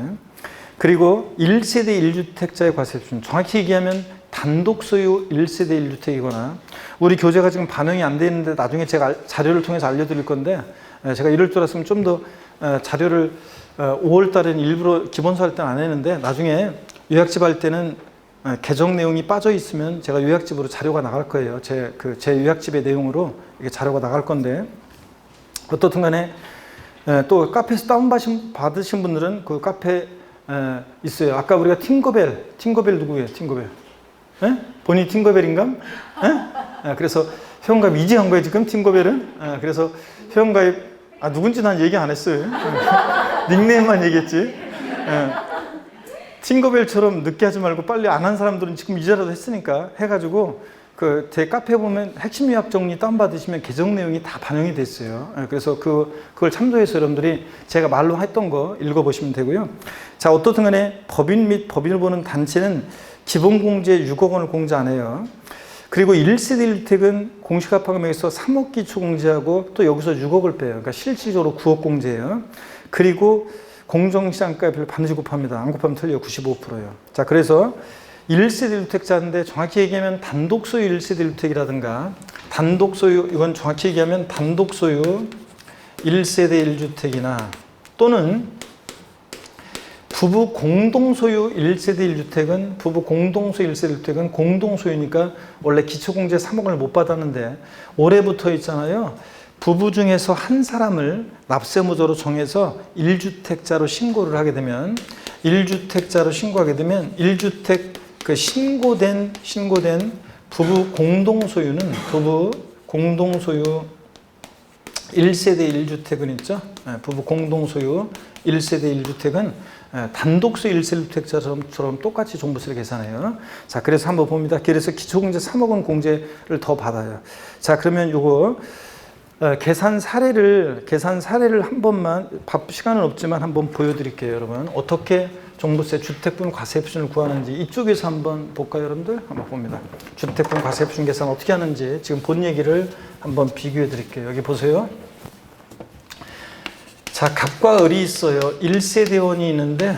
그리고 1세대 1주택자의 과세수준, 정확히 얘기하면 단독 소유 1세대 1주택이거나, 우리 교재가 지금 반영이 안 돼 있는데 나중에 제가 자료를 통해서 알려드릴 건데, 제가 이럴 줄 알았으면 좀 더 자료를 5월 달에는 일부러 기본서 할 때는 안 했는데, 나중에 요약집 할 때는 개정 내용이 빠져 있으면 제가 요약집으로 자료가 나갈 거예요. 제 요약집의 내용으로 이게 자료가 나갈 건데, 어떻든 간에 또 카페에서 다운받으신 분들은 그 카페 있어요. 아까 우리가 팅거벨 누구예요? 팅거벨. 본인이 팅거벨인가? 그래서 회원가입 이제 한 거예요, 지금 팅거벨은. 그래서 회원가입, 누군지 난 얘기 안 했어요. 닉네임만 얘기했지. 팅거벨처럼 늦게 하지 말고 빨리 안 한 사람들은 지금 이제라도 했으니까 해가지고 제 카페 보면 핵심 요약 정리 다운받으시면 개정 내용이 다 반영이 됐어요. 그래서 그걸 참조해서 여러분들이 제가 말로 했던 거 읽어보시면 되고요. 자, 어떻든 간에 법인 및 법인을 보는 단체는 기본공제 6억 원을 공제 안 해요. 그리고 1세대 1주택은 공시가파금액에서 3억 기초 공제하고 또 여기서 6억을 빼요. 그러니까 실질적으로 9억 공제예요. 그리고 공정시장가율을 반드시 곱합니다. 안 곱하면 틀려요. 95%예요. 자, 그래서 1세대 1주택자인데 정확히 얘기하면 단독 소유 1세대 1주택이라든가, 단독 소유, 이건 정확히 얘기하면 단독 소유 1세대 1주택이나 또는 부부 공동소유 1세대 1주택은, 부부 공동소유 1세대 1주택은 공동소유니까 원래 기초공제 3억을 못 받았는데 올해부터 있잖아요. 부부 중에서 한 사람을 납세무조로 정해서 1주택자로 신고를 하게 되면, 1주택자로 신고하게 되면 1주택 그 신고된 부부 공동소유는, 부부 공동소유 1세대 1주택은 있죠. 부부 공동소유 1세대 1주택은 단독소유 1세대 1주택자처럼 똑같이 종부세를 계산해요. 자, 그래서 한번 봅니다. 그래서 기초공제 3억 원 공제를 더 받아요. 자, 그러면 요거 계산 사례를 한 번만, 시간은 없지만 한번 보여드릴게요, 여러분. 어떻게 종부세 주택분 과세표준을 구하는지 이쪽에서 한번 볼까요, 여러분들? 한번 봅니다. 주택분 과세표준 계산 어떻게 하는지 지금 본 얘기를 한번 비교해 드릴게요. 여기 보세요. 자, 갑과 을이 있어요. 1세대원이 있는데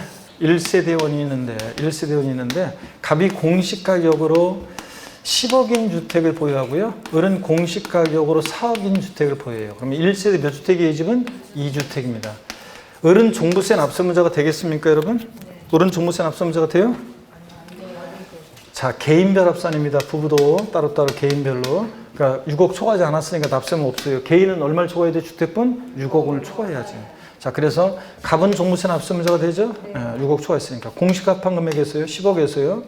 갑이 공시가격으로 10억인 주택을 보유하고요. 을은 공시가격으로 4억인 주택을 보유해요. 그러면 1세대 몇 주택이에요, 이 집은? 2주택입니다. 을은 종부세 납세문제가 되겠습니까, 여러분? 을은 종부세 납세문제가 돼요? 자, 개인별 합산입니다. 부부도 따로따로 개인별로. 그러니까 6억 초과하지 않았으니까 납세는 없어요. 개인은 얼마를 초과해야 돼? 주택분? 6억 원을 초과해야지. 자, 그래서 갑은 종부세 납세문제가 되죠? 6억 초과했으니까. 공시가판 금액에서요, 10억에서요.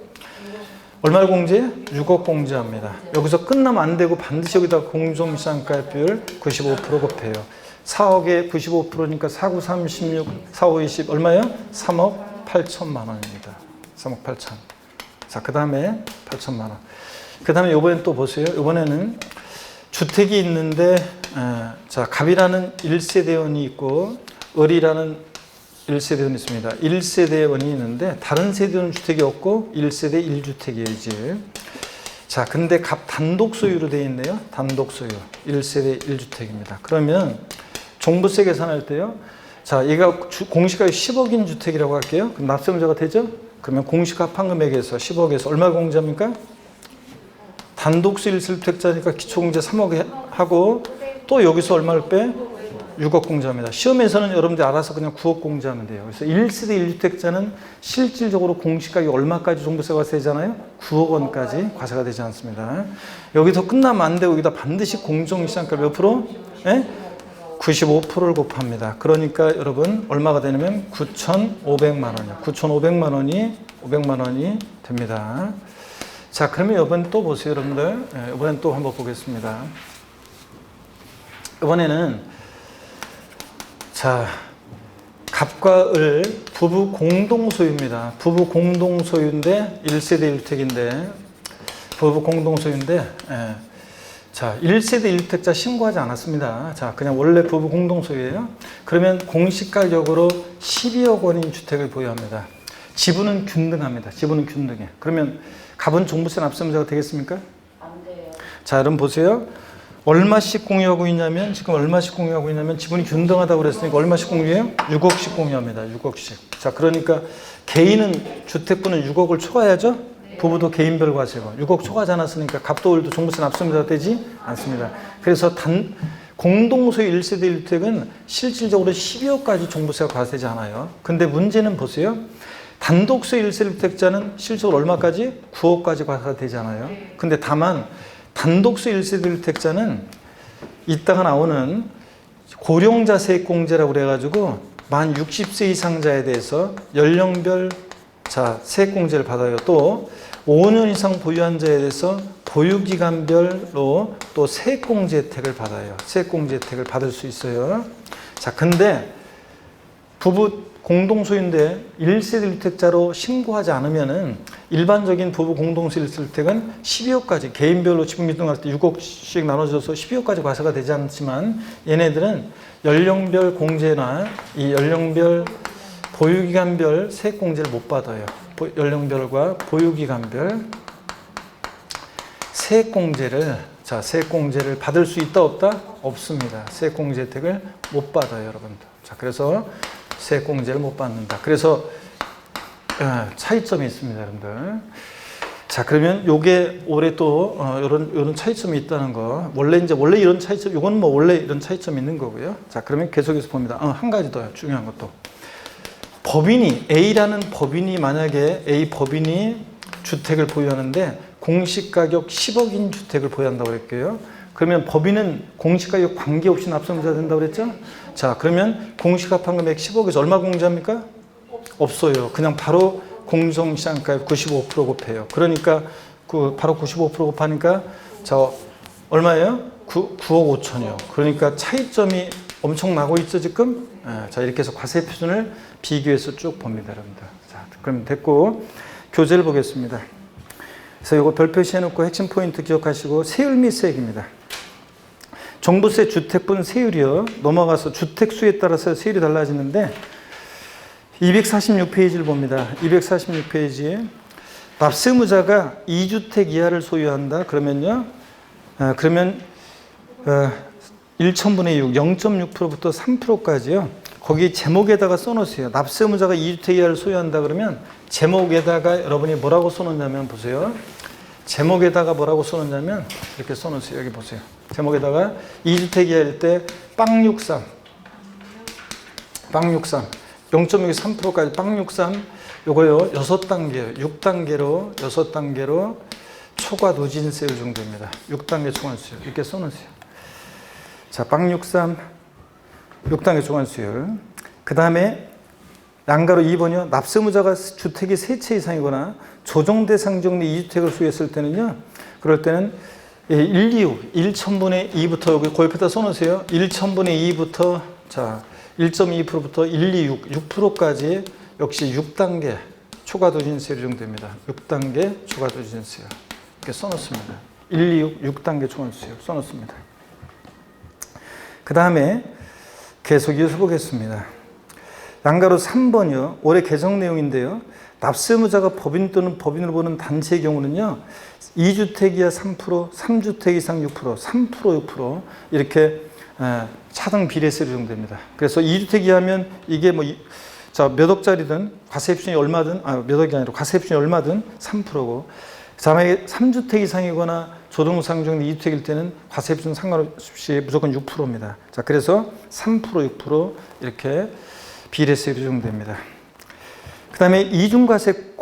얼마를 공제해? 6억 공제합니다. 여기서 끝나면 안 되고 반드시 여기다 공정시장가율 95% 곱해요. 4억에 95%니까 4, 9, 36, 4, 5, 20 얼마예요? 3억 8천만 원입니다. 3억 8천. 자, 그 다음에 8천만 원. 그 다음에 요번엔 또 보세요. 요번에는 주택이 있는데, 자, 갑이라는 1세대원이 있고, 을이라는 1세대원이 있습니다. 1세대원이 있는데, 다른 세대원 주택이 없고, 1세대 1주택이에요, 이제. 자, 근데 갑 단독 소유로 되어 있네요. 단독 소유. 1세대 1주택입니다. 그러면 종부세 계산할 때요. 자, 얘가 공시가격 10억인 주택이라고 할게요. 그럼 납세문제가 되죠? 그러면 공시가판 금액에서 10억에서 얼마 공제합니까? 단독수 1주택자니까 기초공제 3억 하고 또 여기서 얼마를 빼? 6억 공제합니다. 시험에서는 여러분들이 알아서 그냥 9억 공제하면 돼요. 그래서 1세대 1주택자는 실질적으로 공시가격이 얼마까지 종부세가 되잖아요? 9억 원까지 과세가 되지 않습니다. 여기서 끝나면 안 되고 여기다 반드시 공정시장가 몇 프로? 95%를 곱합니다. 그러니까 여러분 얼마가 되냐면 9,500만 원이요. 9,500만 원이 500만 원이 됩니다. 자, 그러면 이번엔 또 보세요, 여러분들. 이번엔 또 한번 보겠습니다. 이번에는 자, 갑과 을 부부 공동소유입니다. 부부 공동소유인데 1세대 1주택인데 부부 공동소유인데 자, 1세대 1주택자 신고하지 않았습니다. 자, 그냥 원래 부부 공동소유예요. 그러면 공시가격으로 12억 원인 주택을 보유합니다. 지분은 균등합니다. 지분은 균등해. 그러면 갑은 종부세 납세무자가 되겠습니까? 안 돼요. 자, 여러분 보세요. 얼마씩 공유하고 있냐면 지금 얼마씩 공유하고 있냐면 지분이 균등하다고 그랬으니까 얼마씩 공유해요? 6억씩 공유합니다. 6억씩. 자, 그러니까 개인은 주택분은 6억을 초과해야죠? 부부도 개인별 과세고 6억 초과하지 않았으니까 갑도월도 종부세 납세무자가 되지 않습니다. 그래서 공동소유 1세대 1주택은 실질적으로 12억까지 종부세가 과세되지 않아요. 근데 문제는 보세요. 단독소유 1세대 1주택자는 실질적으로 얼마까지? 9억까지 과세가 되지 않아요. 근데 다만 단독소유 1세대 1주택자는 이따가 나오는 고령자 세액공제라고 그래가지고 만 60세 이상자에 대해서 연령별 세액공제를 받아요. 또 5년 이상 보유한 자에 대해서 보유기간별로 또 세액공제 혜택을 받아요. 세액공제 혜택을 받을 수 있어요. 자, 근데 부부 공동소유인데 1세대 1주택자로 신고하지 않으면은 일반적인 부부 공동소유 1세대 1주택은 12억까지 개인별로 지분 기준할 때 6억씩 나눠져서 12억까지 과세가 되지 않지만 얘네들은 연령별 공제나 이 연령별 보유기간별 세액공제를 못 받아요. 연령별과 보유기간별 세액공제를 세액공제를 받을 수 있다 없다? 없습니다. 세액공제 혜택을 못 받아요, 여러분들. 자, 그래서 세액공제를 못 받는다. 그래서 차이점이 있습니다, 여러분들. 자, 그러면 요게 올해 또 이런 차이점이 있다는 거. 원래 이런 차이점, 이건 뭐 원래 이런 차이점이 있는 거고요. 자, 그러면 계속해서 봅니다. 한 가지 더요. 중요한 것도. 법인이 A라는 법인이 만약에 A 법인이 주택을 보유하는데 공시가격 10억인 주택을 보유한다고 그랬고요. 그러면 법인은 공시가격 관계없이 납세무자가 된다고 그랬죠? 자, 그러면 공시가판 금액 10억에서 얼마 공제합니까? 없어요. 그냥 바로 공정시장가액 95% 곱해요. 그러니까 바로 95% 곱하니까 얼마예요? 9억 5천이요. 그러니까 차이점이 엄청 나고 있죠, 지금? 자, 이렇게 해서 과세 표준을 비교해서 쭉 봅니다, 여러분들. 자, 그럼 됐고, 교재를 보겠습니다. 그래서 이거 별 표시해놓고 핵심 포인트 기억하시고, 세율 및 세액입니다. 종부세 주택분 세율이요. 넘어가서 주택수에 따라서 세율이 달라지는데, 246페이지를 봅니다. 246페이지. 납세무자가 2주택 이하를 소유한다. 그러면요. 그러면 1천분의 6, 0.6%부터 3%까지요. 거기 제목에다가 써놓으세요. 납세무자가 2주택 이하를 소유한다 그러면 제목에다가 여러분이 뭐라고 써놓냐면 보세요. 제목에다가 뭐라고 써놓냐면 이렇게 써놓으세요. 여기 보세요. 제목에다가 2주택 이하일 때 빵63 0.6에서 3%까지 빵63 요거요 6단계요. 6단계로 초과 누진세율 정도입니다. 6단계 초과세율 이렇게 써놓으세요. 자, 빵63 6단계 초과세율. 그 다음에 양가로 2번이요. 납세무자가 주택이 3채 이상이거나 조정대상 정도 2주택을 소유했을 때는요. 그럴 때는 1천분의 2부터 여기 옆에다 써놓으세요. 1천분의 2부터 1.2%부터 6%까지 역시 6단계 초과도진세율 정도입니다. 6단계 초과도진세율 이렇게 써놓습니다. 6단계 초과도진세율 써놓습니다. 그 다음에 계속 이어서 보겠습니다. 양가로 3번이요. 올해 개정 내용인데요. 납세무자가 법인 또는 법인으로 보는 단체의 경우는요. 2주택 이하 3%, 3주택 이상 6%, 3%, 6% 이렇게 차등 비례세율 정도입니다. 그래서 2주택 이하면 이게 몇 억짜리든 과세입순이 얼마든 몇 억이 아니라 과세입순이 얼마든 3%고 만약에 3주택 이상이거나 조정상 정도 2주택일 때는 과세입순 상관없이 무조건 6%입니다. 자, 그래서 3%, 6% 이렇게 비례세율이 조정됩니다. 그 다음에 이중과세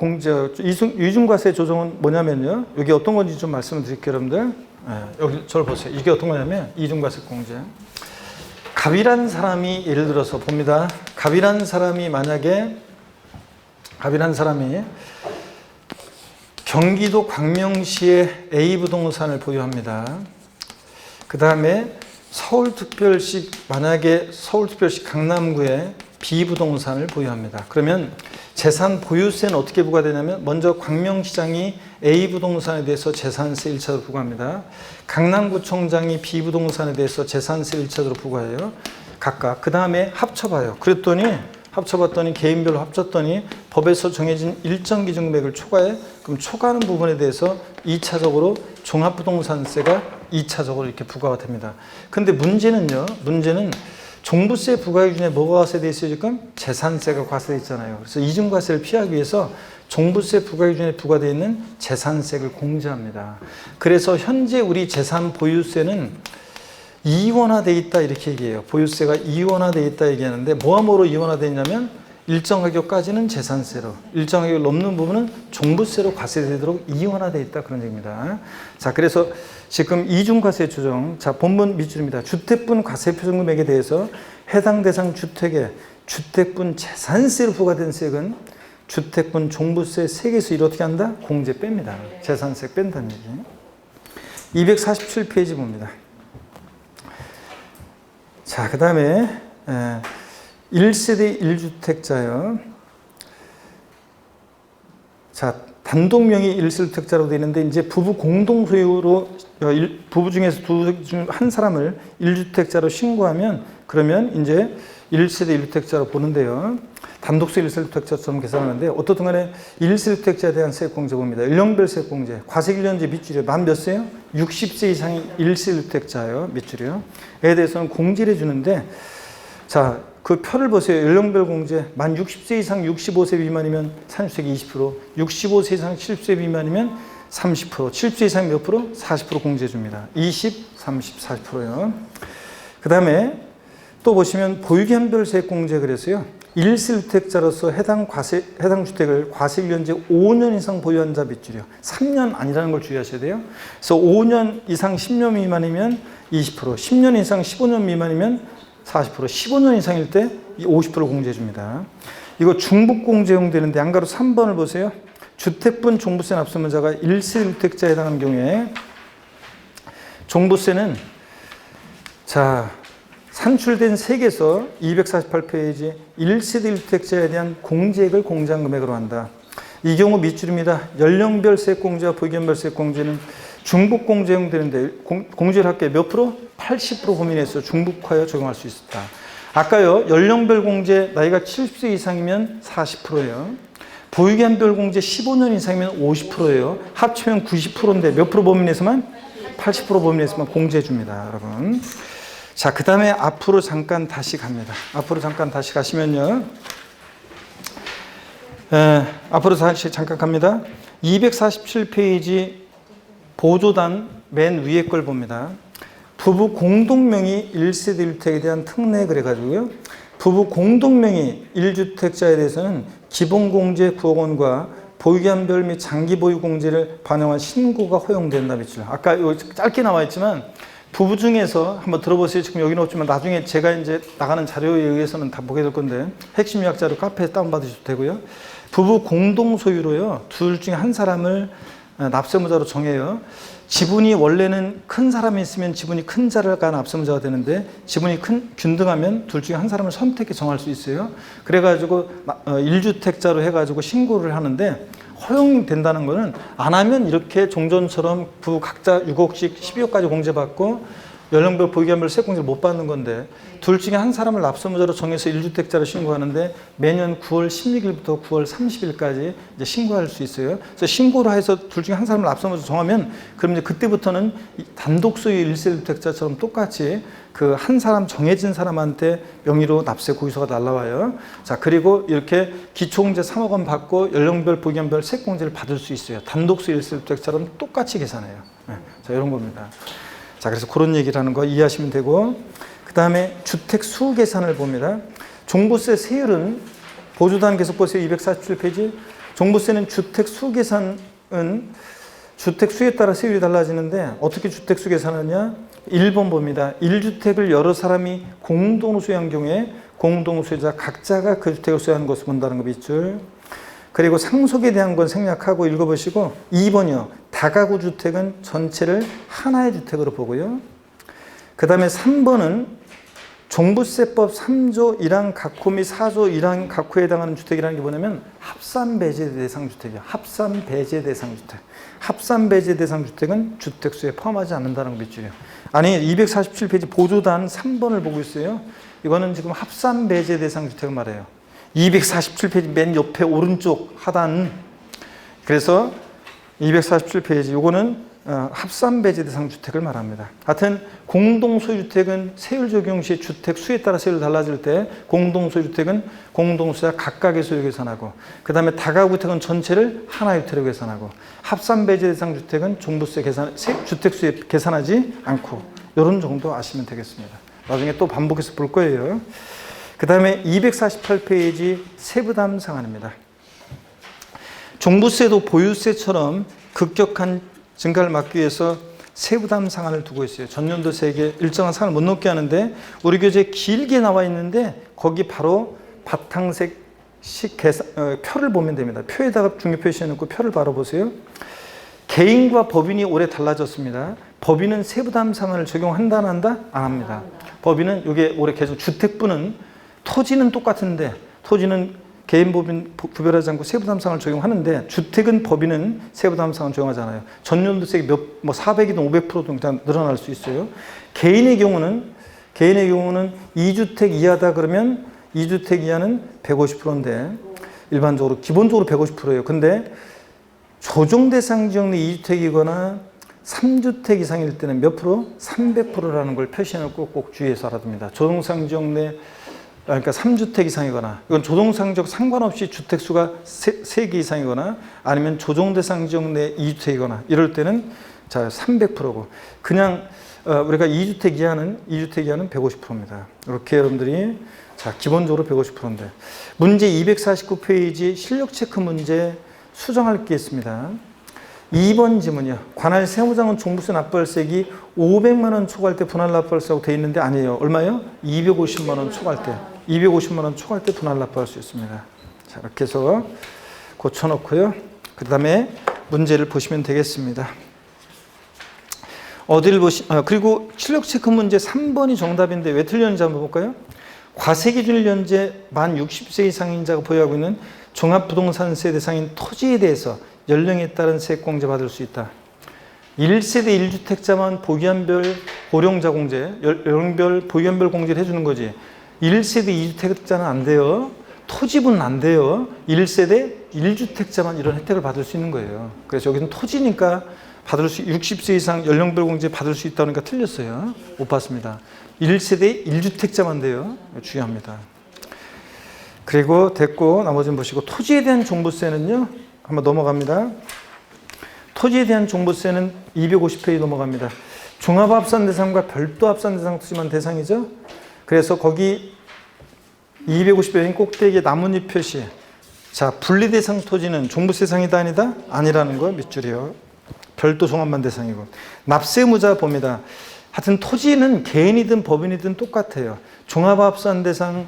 이중과세 조정은 뭐냐면요. 여기 어떤 건지 좀 말씀을 드릴게요, 여러분들. 여기 저를 보세요. 이게 어떤 거냐면 이중과세 공제. 갑이라는 사람이 예를 들어서 봅니다. 갑이라는 사람이 경기도 광명시에 A 부동산을 보유합니다. 그 다음에 서울특별시 강남구에 B 부동산을 보유합니다. 그러면 재산 보유세는 어떻게 부과되냐면 먼저 광명시장이 A 부동산에 대해서 재산세 1차로 부과합니다. 강남구청장이 B 부동산에 대해서 재산세 1차로 부과해요. 각각. 그 다음에 합쳐봐요. 그랬더니 합쳐봤더니 개인별로 합쳤더니 법에서 정해진 일정 기준 금액을 초과해. 그럼 초과하는 부분에 대해서 2차적으로 종합부동산세가 2차적으로 이렇게 부과가 됩니다. 근데 문제는요. 문제는 종부세 부과 기준에 뭐가 과세돼 있어요? 지금 재산세가 과세돼 있잖아요. 그래서 이중과세를 피하기 위해서 종부세 부과 기준에 부과되어 있는 재산세를 공제합니다. 그래서 현재 우리 재산 보유세는 이원화되어 있다 이렇게 얘기해요. 보유세가 이원화되어 있다 얘기하는데 뭐와 뭐로 이원화되어 있냐면 일정 가격까지는 재산세로, 일정 가격을 넘는 부분은 종부세로 과세되도록 이원화되어 있다 그런 얘기입니다. 자, 그래서 지금 이중과세 조정, 자 본문 밑줄입니다. 주택분 과세표준금액에 대해서 해당 대상 주택에 주택분 재산세로 부과된 세액은 주택분 종부세 세개에서 이를 어떻게 한다? 공제 뺍니다. 재산세 뺀다는 얘기. 247페이지 봅니다. 자, 그 다음에 1세대 1주택자요. 자, 단독 명의 1세대주택자로 되어 있는데 이제 부부 공동 소유로 부부 중에서 한 사람을 1주택자로 신고하면 그러면 이제 1세대 1주택자로 보는데요. 단독소 1세대주택자처럼 계산하는데 어떻든 간에 1세대주택자에 대한 세액공제 봅니다. 연령별 세액공제. 과세기준제 밑줄이요. 만 몇 세요? 60세 이상이 1세대주택자예요. 밑줄이요. 에 대해서는 공제를 해주는데 자, 그 표를 보세요. 연령별 공제. 만 60세 이상 65세 미만이면 산주택이 20%, 65세 이상 70세 미만이면 30%, 70세 이상 몇 프로? 40% 공제해 줍니다. 20, 30, 40%요. 그 다음에 또 보시면 보유기한별 세액공제 그래서요. 1세대주택자로서 해당 주택을 과세기간제 5년 이상 보유한 자 밑줄이요. 3년 아니라는 걸 주의하셔야 돼요. 그래서 5년 이상 10년 미만이면 20%, 10년 이상 15년 미만이면 40%, 15년 이상일 때 50% 공제해 줍니다. 이거 중복공제용 되는데 양가로 3번을 보세요. 주택분 종부세 납세문자가 1세대주택자에 해당하는 경우에 종부세는 자 산출된 세액에서 248페이지 1세대 1주택자에 대한 공제액을 공제한 금액으로 한다. 이 경우 밑줄입니다. 연령별 세액공제와 보유기한별 세액공제는 중복공제용 되는데 공제를 할게 몇 프로? 80% 범위내에서 중복하여 적용할 수 있다. 아까요 연령별 공제 나이가 70세 이상이면 40%예요. 보유기한별 공제 15년 이상이면 50%예요. 합치면 90%인데 몇 프로 범위내에서만? 80% 범위내에서만 공제해 줍니다. 여러분. 자, 그 다음에 앞으로 잠깐 다시 갑니다. 앞으로 잠깐 다시 가시면요. 앞으로 다시 잠깐 갑니다. 247페이지 보조단 맨 위에 걸 봅니다. 부부 공동명의 1세대 1주택에 대한 특례 그래가지고요. 부부 공동명의 1주택자에 대해서는 기본공제 9억 원과 보유기한별 및 장기보유공제를 반영한 신고가 허용된다. 밑줄. 아까 이거 짧게 나와 있지만 부부 중에서 한번 들어보세요. 지금 여기는 없지만 나중에 제가 이제 나가는 자료에 의해서는 다 보게 될 건데 핵심 요약 자료 카페에서 다운받으셔도 되고요. 부부 공동 소유로요. 둘 중에 한 사람을 납세무자로 정해요. 지분이 원래는 큰 사람이 있으면 지분이 큰 자가 납세무자가 되는데 지분이 균등하면 둘 중에 한 사람을 선택해 정할 수 있어요. 그래가지고 1주택자로 해가지고 신고를 하는데 허용된다는 거는 안 하면 이렇게 종전처럼 부부 각자 6억씩 12억까지 공제받고 연령별 보유기한별 세액공제를 못 받는 건데 둘 중에 한 사람을 납세무자로 정해서 1주택자로 신고하는데 매년 9월 16일부터 9월 30일까지 이제 신고할 수 있어요. 그래서 신고를 해서 둘 중에 한 사람을 납세무자로 정하면 그럼 이제 그때부터는 단독 소유 1세대주택자처럼 똑같이 그 한 사람 정해진 사람한테 명의로 납세 고의서가 날라와요. 자, 그리고 이렇게 기초공제 3억 원 받고 연령별 보유기한별 세액공제를 받을 수 있어요. 단독 소유 1세대주택자처럼 똑같이 계산해요. 네. 자, 이런 겁니다. 자, 그래서 그런 얘기를 하는 거 이해하시면 되고, 그 다음에 주택 수 계산을 봅니다. 종부세 세율은 보조단 계속 보세요. 247페이지. 종부세는 주택 수 계산은 주택 수에 따라 세율이 달라지는데 어떻게 주택 수 계산하냐? 1번 봅니다. 1주택을 여러 사람이 공동 소유한 경우에 공동 소유자 각자가 그 주택을 소유하는 것을 본다는 거 밑줄. 그리고 상속에 대한 건 생략하고 읽어보시고 2번이요. 다가구 주택은 전체를 하나의 주택으로 보고요. 그 다음에 3번은 종부세법 3조 1항 각호 및 4조 1항 각호에 해당하는 주택이라는 게 뭐냐면 합산배제 대상 주택이에요. 합산배제 대상 주택. 합산배제 대상 주택은 주택수에 포함하지 않는다는 거 밑줄이에요. 아니 247페이지 보조단 3번을 보고 있어요. 이거는 지금 합산배제 대상 주택을 말해요. 247페이지 맨 옆에 오른쪽 하단. 그래서 247페이지 요거는 합산배제 대상 주택을 말합니다. 하여튼 공동소유주택은 세율 적용 시 주택 수에 따라 세율이 달라질 때 공동소유주택은 공동소유자 각각의 소유 계산하고, 그 다음에 다가구주택은 전체를 하나의 주택으로 계산하고, 합산배제 대상 주택은 종부세 계산, 주택 수에 계산하지 않고, 이런 정도 아시면 되겠습니다. 나중에 또 반복해서 볼 거예요. 그 다음에 248페이지 세부담 상한입니다. 종부세도 보유세처럼 급격한 증가를 막기 위해서 세부담 상한을 두고 있어요. 전년도세액에 일정한 상한을 못 넘게 하는데, 우리 교재에 길게 나와 있는데 거기 바로 바탕색 계산, 표를 보면 됩니다. 표에다가 중요 표시해 놓고 표를 바로 보세요. 개인과 법인이 올해 달라졌습니다. 법인은 세부담 상한을 적용한다 안 한다? 안 합니다. 법인은 이게 올해 계속 주택부는 토지는 똑같은데, 토지는 개인 법인 구별하지 않고 세부담상을 적용하는데, 주택은 법인은 세부담상을 적용하잖아요. 전년도세액이 400이든 500%든 그냥 늘어날 수 있어요. 개인의 경우는 2주택 이하다 그러면 2주택 이하는 150%인데, 일반적으로 기본적으로 150%예요. 근데 조정 대상 지역 내 2주택이거나 3주택 이상일 때는 몇 프로? 300%라는 걸 표시해 놓고 꼭 주의해서 알아둡니다. 조정 대상 지역 내, 그러니까 3주택 이상이거나, 이건 조정상적 상관없이 주택수가 3개 이상이거나, 아니면 조정대상 지역 내 2주택이거나 이럴 때는 자 300%고, 그냥 우리가 2주택 이하는 150%입니다. 이렇게 여러분들이 자 기본적으로 150%인데, 문제 249페이지 실력 체크 문제 수정할 게 있습니다. 2번 지문이요. 관할 세무장은 종부세 납부할세액이 500만 원 초과할 때 분할 납부할세라고 되어 있는데 아니에요. 얼마요? 250만 원 초과할 때. 250만 원 초과할 때 분할 납부할 수 있습니다. 자, 이렇게 해서 고쳐놓고요. 그 다음에 문제를 보시면 되겠습니다. 어디를 그리고 실력 체크 문제 3번이 정답인데 왜 틀렸는지 한번 볼까요? 과세기준일 현재 만 60세 이상인 자가 보유하고 있는 종합부동산세 대상인 토지에 대해서 연령에 따른 세액공제 받을 수 있다. 1세대 1주택자만 보유한별 고령자 공제, 연령별 보유한별 공제를 해주는 거지. 1세대 2주택자는 안 돼요. 토지분은 안 돼요. 1세대 1주택자만 이런 혜택을 받을 수 있는 거예요. 그래서 여기는 토지니까 받을 수, 60세 이상 연령별 공제 받을 수 있다니까 틀렸어요. 못 봤습니다. 1세대 1주택자만 돼요. 중요합니다. 그리고 됐고 나머지는 보시고, 토지에 대한 종부세는요. 한번 넘어갑니다. 토지에 대한 종부세는 250페이지 넘어갑니다. 종합합산 대상과 별도 합산 대상 토지만 대상이죠. 그래서 거기 250페이지 꼭대기에 나뭇잎 표시. 자, 분리 대상 토지는 종부세 대상이다 아니다? 아니라는 거 밑줄이요. 별도 종합만 대상이고. 납세무자 봅니다. 하여튼 토지는 개인이든 법인이든 똑같아요. 종합합산 대상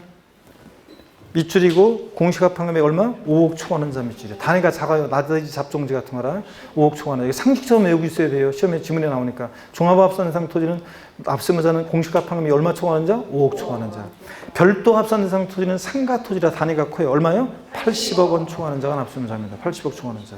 밑줄이고, 공시가판금액 얼마? 5억 초과하는 자 밑줄이에요. 단위가 작아요. 나머지 잡종지 같은 거라 5억 초과하는. 상식처럼 외우고 있어야 돼요. 시험에 지문에 나오니까. 종합합산 대상 토지는 납세무자는 공시가판금액이 얼마 초과하는 자? 5억 초과하는 자. 별도 합산 대상 토지는 상가 토지라 단위가 커요. 얼마요? 80억 원 초과하는 자가 납세무자입니다. 80억 초과하는 자.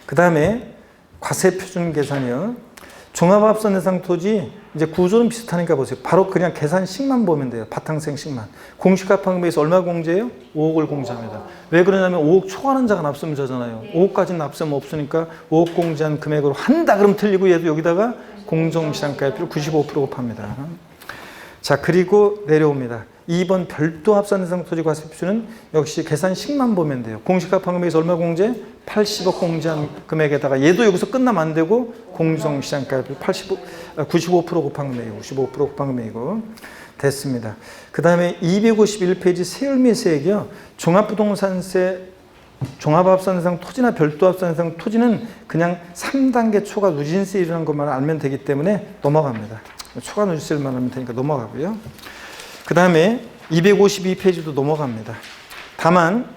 그 다음에 과세 표준 계산이요. 종합합산 대상 토지 이제 구조는 비슷하니까 보세요. 바로 그냥 계산식만 보면 돼요. 바탕생식만. 공시가판금액에서 얼마 공제해요? 5억을 공제합니다. 왜 그러냐면 5억 초과하는 자가 납세무자잖아요. 5억까지는 납세무 없으니까 5억 공제한 금액으로 한다 그러면 틀리고, 얘도 여기다가 공정시장가액비를 95% 곱합니다. 자, 그리고 내려옵니다. 2번 별도 합산 대상 토지 과세 표준은 역시 계산식만 보면 돼요. 공시가판금액에서 얼마 공제? 80억 공제한 금액에다가 얘도 여기서 끝나면 안 되고 공정시장가액비 95% 곱한 금액이고 95% 곱한 금액이고 됐습니다. 그 다음에 251페이지 세율 매세액이요. 종합부동산세 종합합산 대상 토지나 별도 합산 대상 토지는 그냥 3단계 초과 누진세율이라는 것만 알면 되기 때문에 넘어갑니다. 초과 누진세율만 알면 되니까 넘어가고요. 그 다음에 252페이지도 넘어갑니다. 다만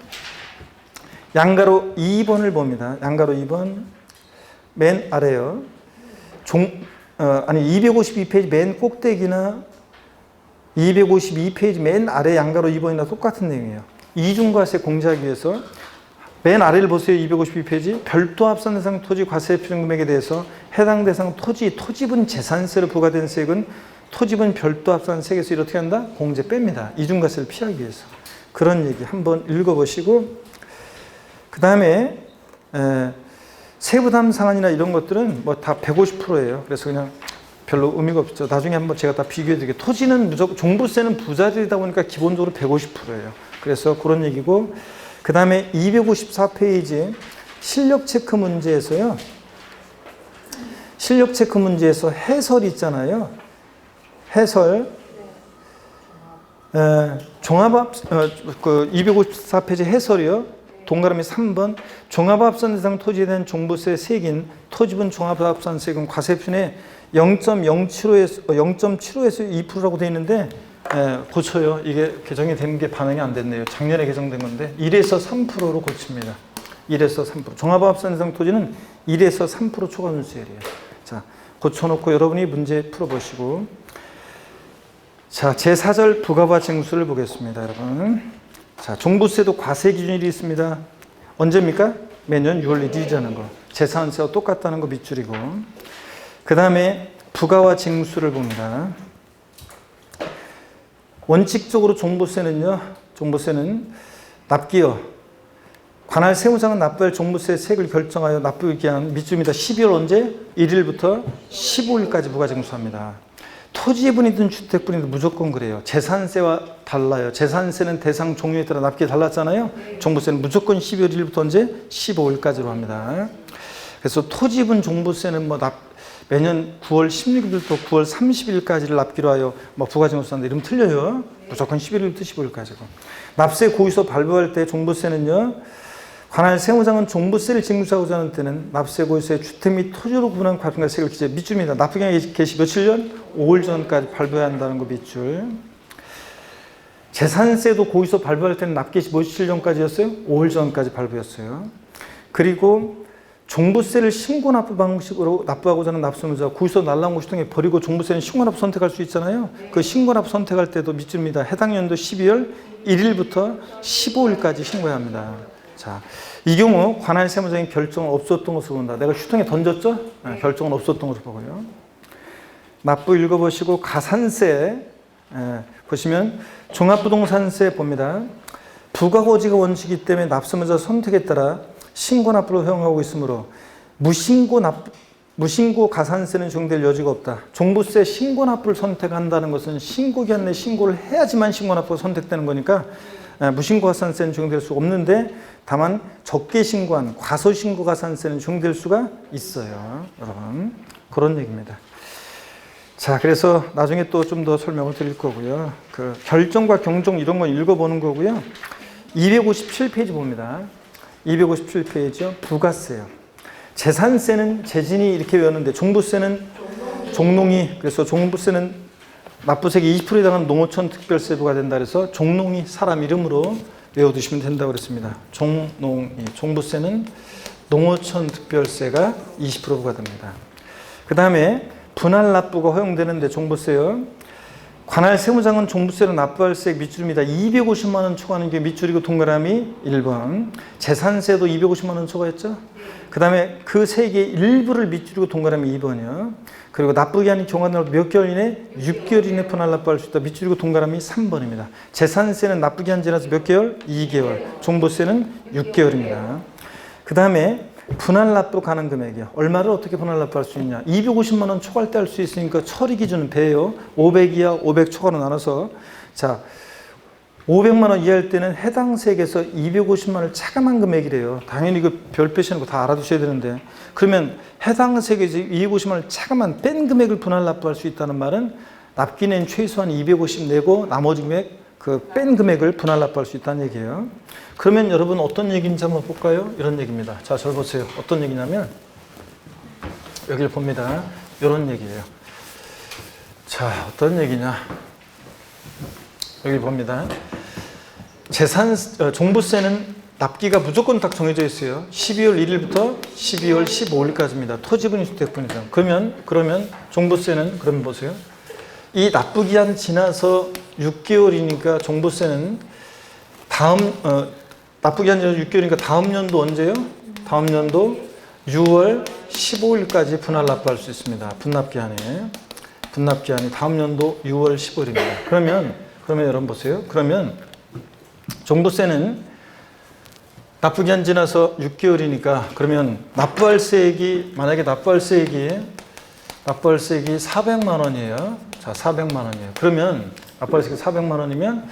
양가로 2번을 봅니다. 양가로 2번 맨 아래요. 252페이지 맨 꼭대기나 252페이지 맨 아래 양가로 2번이나 똑같은 내용이에요. 이중과세 공제하기 위해서 맨 아래를 보세요. 252페이지 별도 합산 대상 토지 과세 표준 금액에 대해서 해당 대상 토지분 재산세로 부과된 세액은 토지분 별도 합산세에서 어떻게 한다? 공제 뺍니다. 이중과세를 피하기 위해서. 그런 얘기 한번 읽어보시고, 그 다음에 세부담 상한이나 이런 것들은 뭐 다 150%예요. 그래서 그냥 별로 의미가 없죠. 나중에 한번 제가 다 비교해 드릴게요. 토지는 무조건, 종부세는 부자들이다 보니까 기본적으로 150%예요. 그래서 그런 얘기고, 그 다음에 254페이지 실력 체크 문제에서요. 실력 체크 문제에서 해설 있잖아요. 해설. 그 254페이지 해설이요. 동그라미 3번. 종합합산 대상 토지에 대한 종부세 세액인 토지분 종합합산 세액은 과세표준에 0.075에서 2%라고 되어 있는데 고쳐요. 이게 개정이 된 게 반영이 안 됐네요. 작년에 개정된 건데 1에서 3%로 고칩니다. 1에서 3%. 종합합산 대상 토지는 1에서 3% 초과 누수율이에요. 자, 고쳐놓고 여러분이 문제 풀어보시고, 자, 제4절 부가와 징수를 보겠습니다, 여러분. 자, 종부세도 과세 기준일이 있습니다. 언제입니까? 매년 6월 1일이 자는 거. 재산세와 똑같다는 거 밑줄이고. 그 다음에 부가와 징수를 봅니다. 원칙적으로 종부세는요, 종부세는 납기여 관할 세무상은 납부할 종부세 세액을 결정하여 납부기 한 밑줄입니다. 12월 언제? 1일부터 15일까지 부가징수합니다. 토지분이든 주택분이든 무조건 그래요. 재산세와 달라요. 재산세는 대상 종류에 따라 납기가 달랐잖아요. 종부세는 무조건 12월 1일부터 언제? 15일까지로 합니다. 그래서 토지분 종부세는 뭐 매년 9월 16일부터 9월 30일까지를 납기로 하여 뭐 부가징수한다 이러면 틀려요. 무조건 11일부터 15일까지고. 납세 고의서 발부할 때 종부세는요, 관할 세무상은 종부세를 징수하고자 하는 때는 납세 고의서에 주택 및 토지로 구분한 과표가 세액을 기재 밑줄입니다. 납부기한 개시 며칠 전? 5일 전까지 발부해야 한다는 거 밑줄. 재산세도 고의서 발부할 때는 납기시 며칠 전까지였어요? 5일 전까지 발부였어요. 그리고 종부세를 신고 납부 방식으로 납부하고자 하는 납세무자 고의서 날라온 것을 통해 버리고 종부세는 신고 납부 선택할 수 있잖아요. 그 신고 납부 선택할 때도 밑줄입니다. 해당 연도 12월 1일부터 15일까지 신고해야 합니다. 자, 이 경우 관할 세무적인 결정은 없었던 것으로 본다. 내가 휴통에 던졌죠? 네, 결정은 없었던 것으로 보고요. 납부 읽어보시고 가산세 보시면 종합부동산세 봅니다. 부가고지가 원칙이기 때문에 납세무자 선택에 따라 신고 납부를 허용하고 있으므로 무신고 가산세는 적용될 여지가 없다. 종부세 신고 납부를 선택한다는 것은 신고기한 내 신고를 해야지만 신고 납부가 선택되는 거니까 무신고 가산세는 적용될 수가 없는데, 다만 적게 신고한 과소신고 가산세는 적용될 수가 있어요. 여러분, 그런 얘기입니다. 자, 그래서 나중에 또 좀 더 설명을 드릴 거고요. 그 결정과 경종 이런 거 읽어보는 거고요. 257페이지 봅니다. 257페이지요. 부가세요. 재산세는 재진이 이렇게 외웠는데 종부세는 종농이, 그래서 종부세는 납부세액이 20%에 해당하는 농어촌 특별세부가 된다 그래서 종농이 사람 이름으로 외워두시면 된다고 그랬습니다. 종농이, 종부세는 농어촌 특별세가 20% 부과됩니다. 그 다음에 분할 납부가 허용되는데 종부세요. 관할 세무장은 종부세로 납부할 세액 밑줄입니다. 250만 원 초과하는 게 밑줄이고 동그라미 1번. 재산세도 250만 원 초과했죠. 그 다음에 그 세액의 일부를 밑줄이고 동그라미 2번이요. 그리고 납부기한이 경과된 몇 개월 이내? 6개월 이내 분할 납부할 수 있다. 밑줄이고 동그라미 3번입니다. 재산세는 납부기한 지나서 몇 개월? 2개월. 종부세는 6개월입니다. 그 다음에 분할 납부 가능 금액이요. 얼마를 어떻게 분할 납부할 수 있냐? 250만 원 초과할 때 할 수 있으니까 처리 기준은 배예요. 500 이하, 500 초과로 나눠서, 자, 500만 원 이하일 때는 해당 세액에서 250만 원을 차감한 금액이래요. 당연히 그 별 빼시는 거 다 알아두셔야 되는데, 그러면 해당 세액에서 250만 원을 차감한 뺀 금액을 분할 납부할 수 있다는 말은 납기는 최소한 250 내고 나머지 금액, 그 뺀 금액을 분할 납부할 수 있다는 얘기예요. 그러면 여러분 어떤 얘기인지 한번 볼까요? 이런 얘기입니다. 자, 저 보세요. 어떤 얘기냐면 여기를 봅니다. 이런 얘기예요. 자, 어떤 얘기냐? 여기 봅니다. 종부세는 납기가 무조건 딱 정해져 있어요. 12월 1일부터 12월 15일까지입니다. 토지분이 주택분이죠. 그러면 종부세는 그러면 보세요. 이 납부기한 지나서 6개월이니까 종부세는 납부기한 지나서 6개월이니까 다음 연도 언제요? 다음 연도 6월 15일까지 분할 납부할 수 있습니다. 분납기한에. 분납기한이 다음 연도 6월 15일입니다. 그러면 여러분 보세요. 그러면 종부세는 납부기한 지나서 6개월이니까 그러면 만약에 납부할 세액이 400만 원이에요. 자, 400만 원이에요. 그러면 납부할 세액이 400만 원이면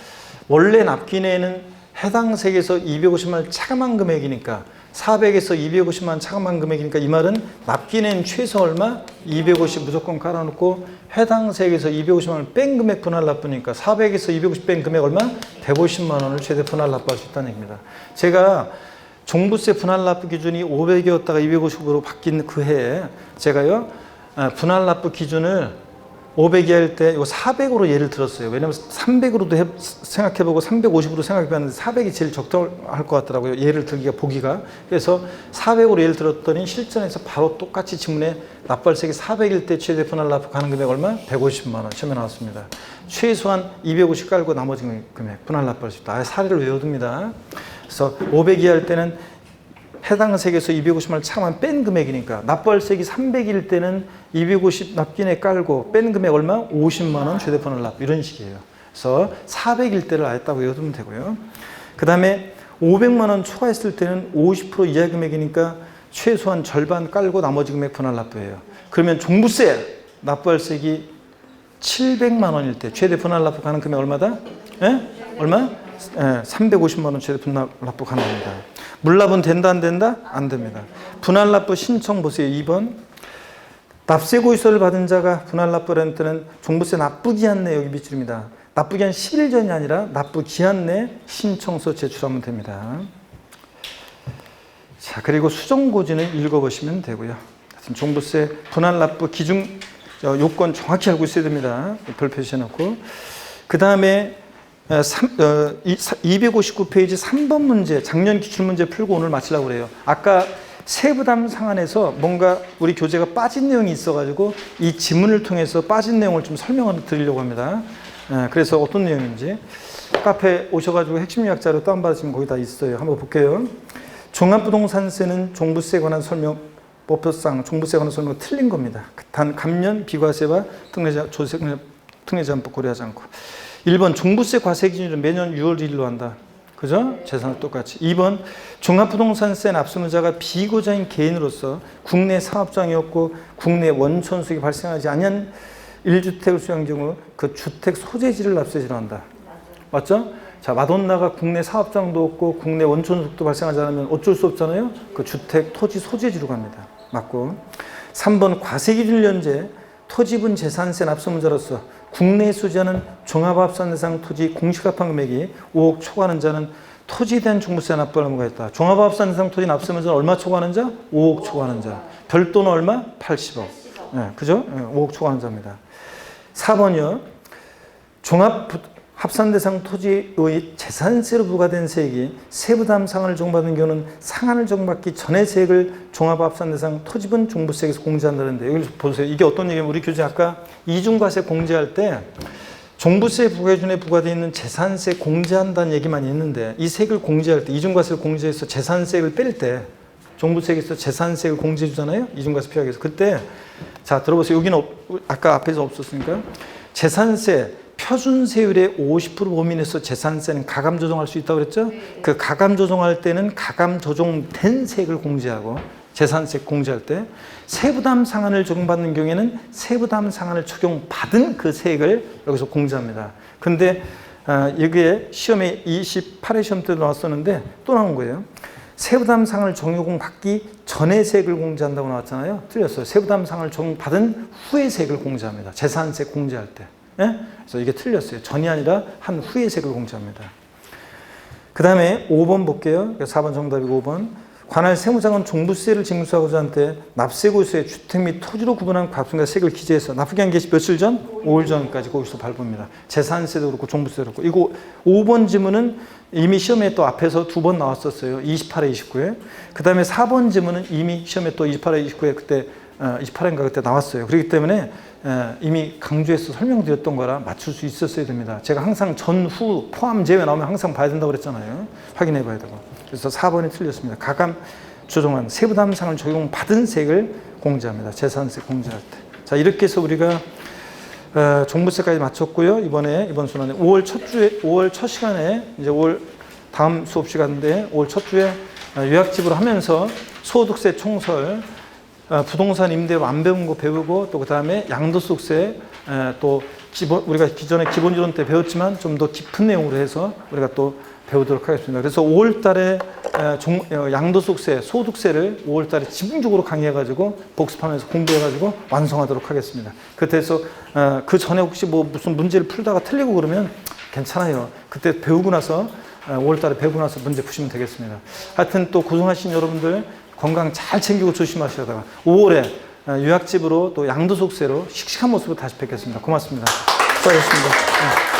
원래 납기내는 해당 세액에서 250만 원 차감한 금액이니까 400에서 250만 원 차감한 금액이니까 이 말은 납기낸 최소 얼마? 250 무조건 깔아놓고 해당 세액에서 250만 원 뺀 금액 분할 납부니까 400에서 250 뺀 금액 얼마? 150만 원을 최대 분할 납부할 수 있다는 얘기입니다. 제가 종부세 분할 납부 기준이 500이었다가 250으로 바뀐 그 해에 제가요 분할 납부 기준을 500이 할 때 이거 400으로 예를 들었어요. 왜냐면 300으로도 생각해보고 350으로 생각해봤는데 400이 제일 적당할 것 같더라고요. 예를 들기가 보기가. 그래서 400으로 예를 들었더니 실전에서 바로 똑같이 지문에 납부할 세액이 400일 때 최대 분할 납부 가는 금액 얼마? 150만 원 처음에 나왔습니다. 최소한 250 깔고 나머지 금액 분할 납부할 수 있다. 사례를 외워둡니다. 그래서 500이 할 때는 해당 세액에서 250만 원 차감한 뺀 금액이니까 납부할 세액이 300일 때는 250 납기내 깔고 뺀 금액 얼마? 50만 원 최대 분할 납부 이런 식이에요. 그래서 400일 때를 아예 딱 외워두면 되고요. 그 다음에 500만 원 초과했을 때는 50% 이하 금액이니까 최소한 절반 깔고 나머지 금액 분할 납부예요. 그러면 종부세 납부할 세액이 700만 원일 때 최대 분할 납부 가는 금액 얼마다? 얼마? 350만 원 최대 분할 납부 가능합니다. 물납은 된다 안 된다? 안 됩니다. 분할 납부 신청 보세요. 2번. 납세 고의서를 받은 자가 분할 납부를 할 때는 종부세 납부기한 내 여기 밑줄입니다. 납부기한 10일 전이 아니라 납부기한 내 신청서 제출하면 됩니다. 자, 그리고 수정고지는 읽어보시면 되고요. 종부세 분할 납부 기준 요건 정확히 알고 있어야 됩니다. 별 표시해놓고. 그 다음에 259페이지 3번 문제, 작년 기출문제 풀고 오늘 마치려고 그래요. 아까 세부담 상한에서 뭔가 우리 교재가 빠진 내용이 있어가지고 이 지문을 통해서 빠진 내용을 좀 설명을 드리려고 합니다. 그래서 어떤 내용인지 카페 오셔가지고 핵심 요약 자료 다운받으시면 거기 다 있어요. 한번 볼게요. 종합부동산세는 종부세에 관한 설명, 법규상 종부세에 관한 설명이 틀린 겁니다. 단 감면, 비과세와 특례제한법 고려하지 않고. 1번 종부세 과세 기준은 매년 6월 1일로 한다. 그죠? 재산은 똑같이. 2번 종합부동산세 납세무자가 비고자인 개인으로서 국내 사업장이었고 국내 원천 수익이 발생하지 않은 1주택을 수용한 경우 그 주택 소재지를 납세지로 한다. 맞죠? 자, 마돈나가 국내 사업장도 없고 국내 원천 수익도 발생하지 않으면 어쩔 수 없잖아요. 그 주택 토지 소재지로 갑니다. 맞고. 3번 과세기준 연재 토지분 재산세 납세무자로서 국내에 소지하는 종합합산 대상 토지 공시가판 금액이 5억 초과하는 자는 토지에 대한 종부세 납부할 의무가 있다. 종합합산 대상 토지 납세무자는 얼마 초과하는 자? 5억 초과하는 자. 별도는 얼마? 80억. 네, 그죠? 5억 초과하는 자입니다. 4번이요. 종합합산 대상 토지의 재산세로 부과된 세액이 세부담 상한을 적용받는 경우는 상한을 적용받기 전의 세액을 종합합산 대상 토지분 종부세액에서 공제한다는데 여기 보세요. 이게 어떤 얘기냐면 우리 교재 아까 이중과세 공제할 때 종부세 부과기준에 부과되어 있는 재산세 공제한다는 얘기만 있는데 이 세액을 공제할 때 이중과세를 공제해서 재산세액을 뺄 때 종부세액에서 재산세액을 공제해 주잖아요. 이중과세 피하기 위해서. 그때 자 들어보세요. 여기는 아까 앞에서 없었으니까 재산세 표준세율의 50% 범위 내에서 재산세는 가감 조정할 수 있다고 그랬죠? 그 가감 조정할 때는 가감 조정된 세액을 공제하고 재산세 공제할 때 세부담 상한을 적용받는 경우에는 세부담 상한을 적용받은 그 세액을 여기서 공제합니다. 근데 여기에 시험에 28회 시험 때도 나왔었는데 또 나온 거예요. 세부담 상한을 적용받기 전에 세액을 공제한다고 나왔잖아요. 틀렸어요. 세부담 상한을 적용받은 후에 세액을 공제합니다. 재산세 공제할 때. 네? 그래서 이게 틀렸어요. 전이 아니라 한 후에 세액을 공제합니다. 그 다음에 5번 볼게요. 4번 정답이고 5번. 관할 세무장은 종부세를 징수하고자 할 때 납세고지서에 주택 및 토지로 구분한 값과 세액을 기재해서 납부기한 게 며칠 전? 5일 전까지 거기서 발부입니다. 재산세도 그렇고 종부세도 그렇고. 이거 5번 지문은 이미 시험에 또 앞에서 2번 나왔었어요. 28회, 29회. 그 다음에 4번 지문은 이미 시험에 또 28회, 29회 그때 28회인가 그때 나왔어요. 그렇기 때문에 이미 강조해서 설명드렸던 거라 맞출 수 있었어야 됩니다. 제가 항상 전후 포함 제외 나오면 항상 봐야 된다고 그랬잖아요. 확인해 봐야 되고. 그래서 4번이 틀렸습니다. 가감 조정한 세부담상을 적용받은 세액을 공제합니다. 재산세 공제할 때. 자, 이렇게 해서 우리가 종부세까지 마쳤고요. 이번 순환에 5월 첫 시간에 이제 5월 다음 수업 시간인데 5월 첫 주에 요약집으로 하면서 소득세 총설, 부동산 임대 안 배운 거 배우고 또 그 다음에 양도소득세 또 우리가 기존에 기본이론 때 배웠지만 좀 더 깊은 내용으로 해서 우리가 또 배우도록 하겠습니다. 그래서 5월 달에 양도소득세, 소득세를 5월 달에 집중적으로 강의해가지고 복습하면서 공부해가지고 완성하도록 하겠습니다. 그때서 그 전에 혹시 뭐 무슨 문제를 풀다가 틀리고 그러면 괜찮아요. 그때 배우고 나서 5월 달에 배우고 나서 문제 푸시면 되겠습니다. 하여튼 또 고생하신 여러분들 건강 잘 챙기고 조심하시다가 5월에 요약집으로 또 양도소득세로 씩씩한 모습으로 다시 뵙겠습니다. 고맙습니다. 수고하셨습니다.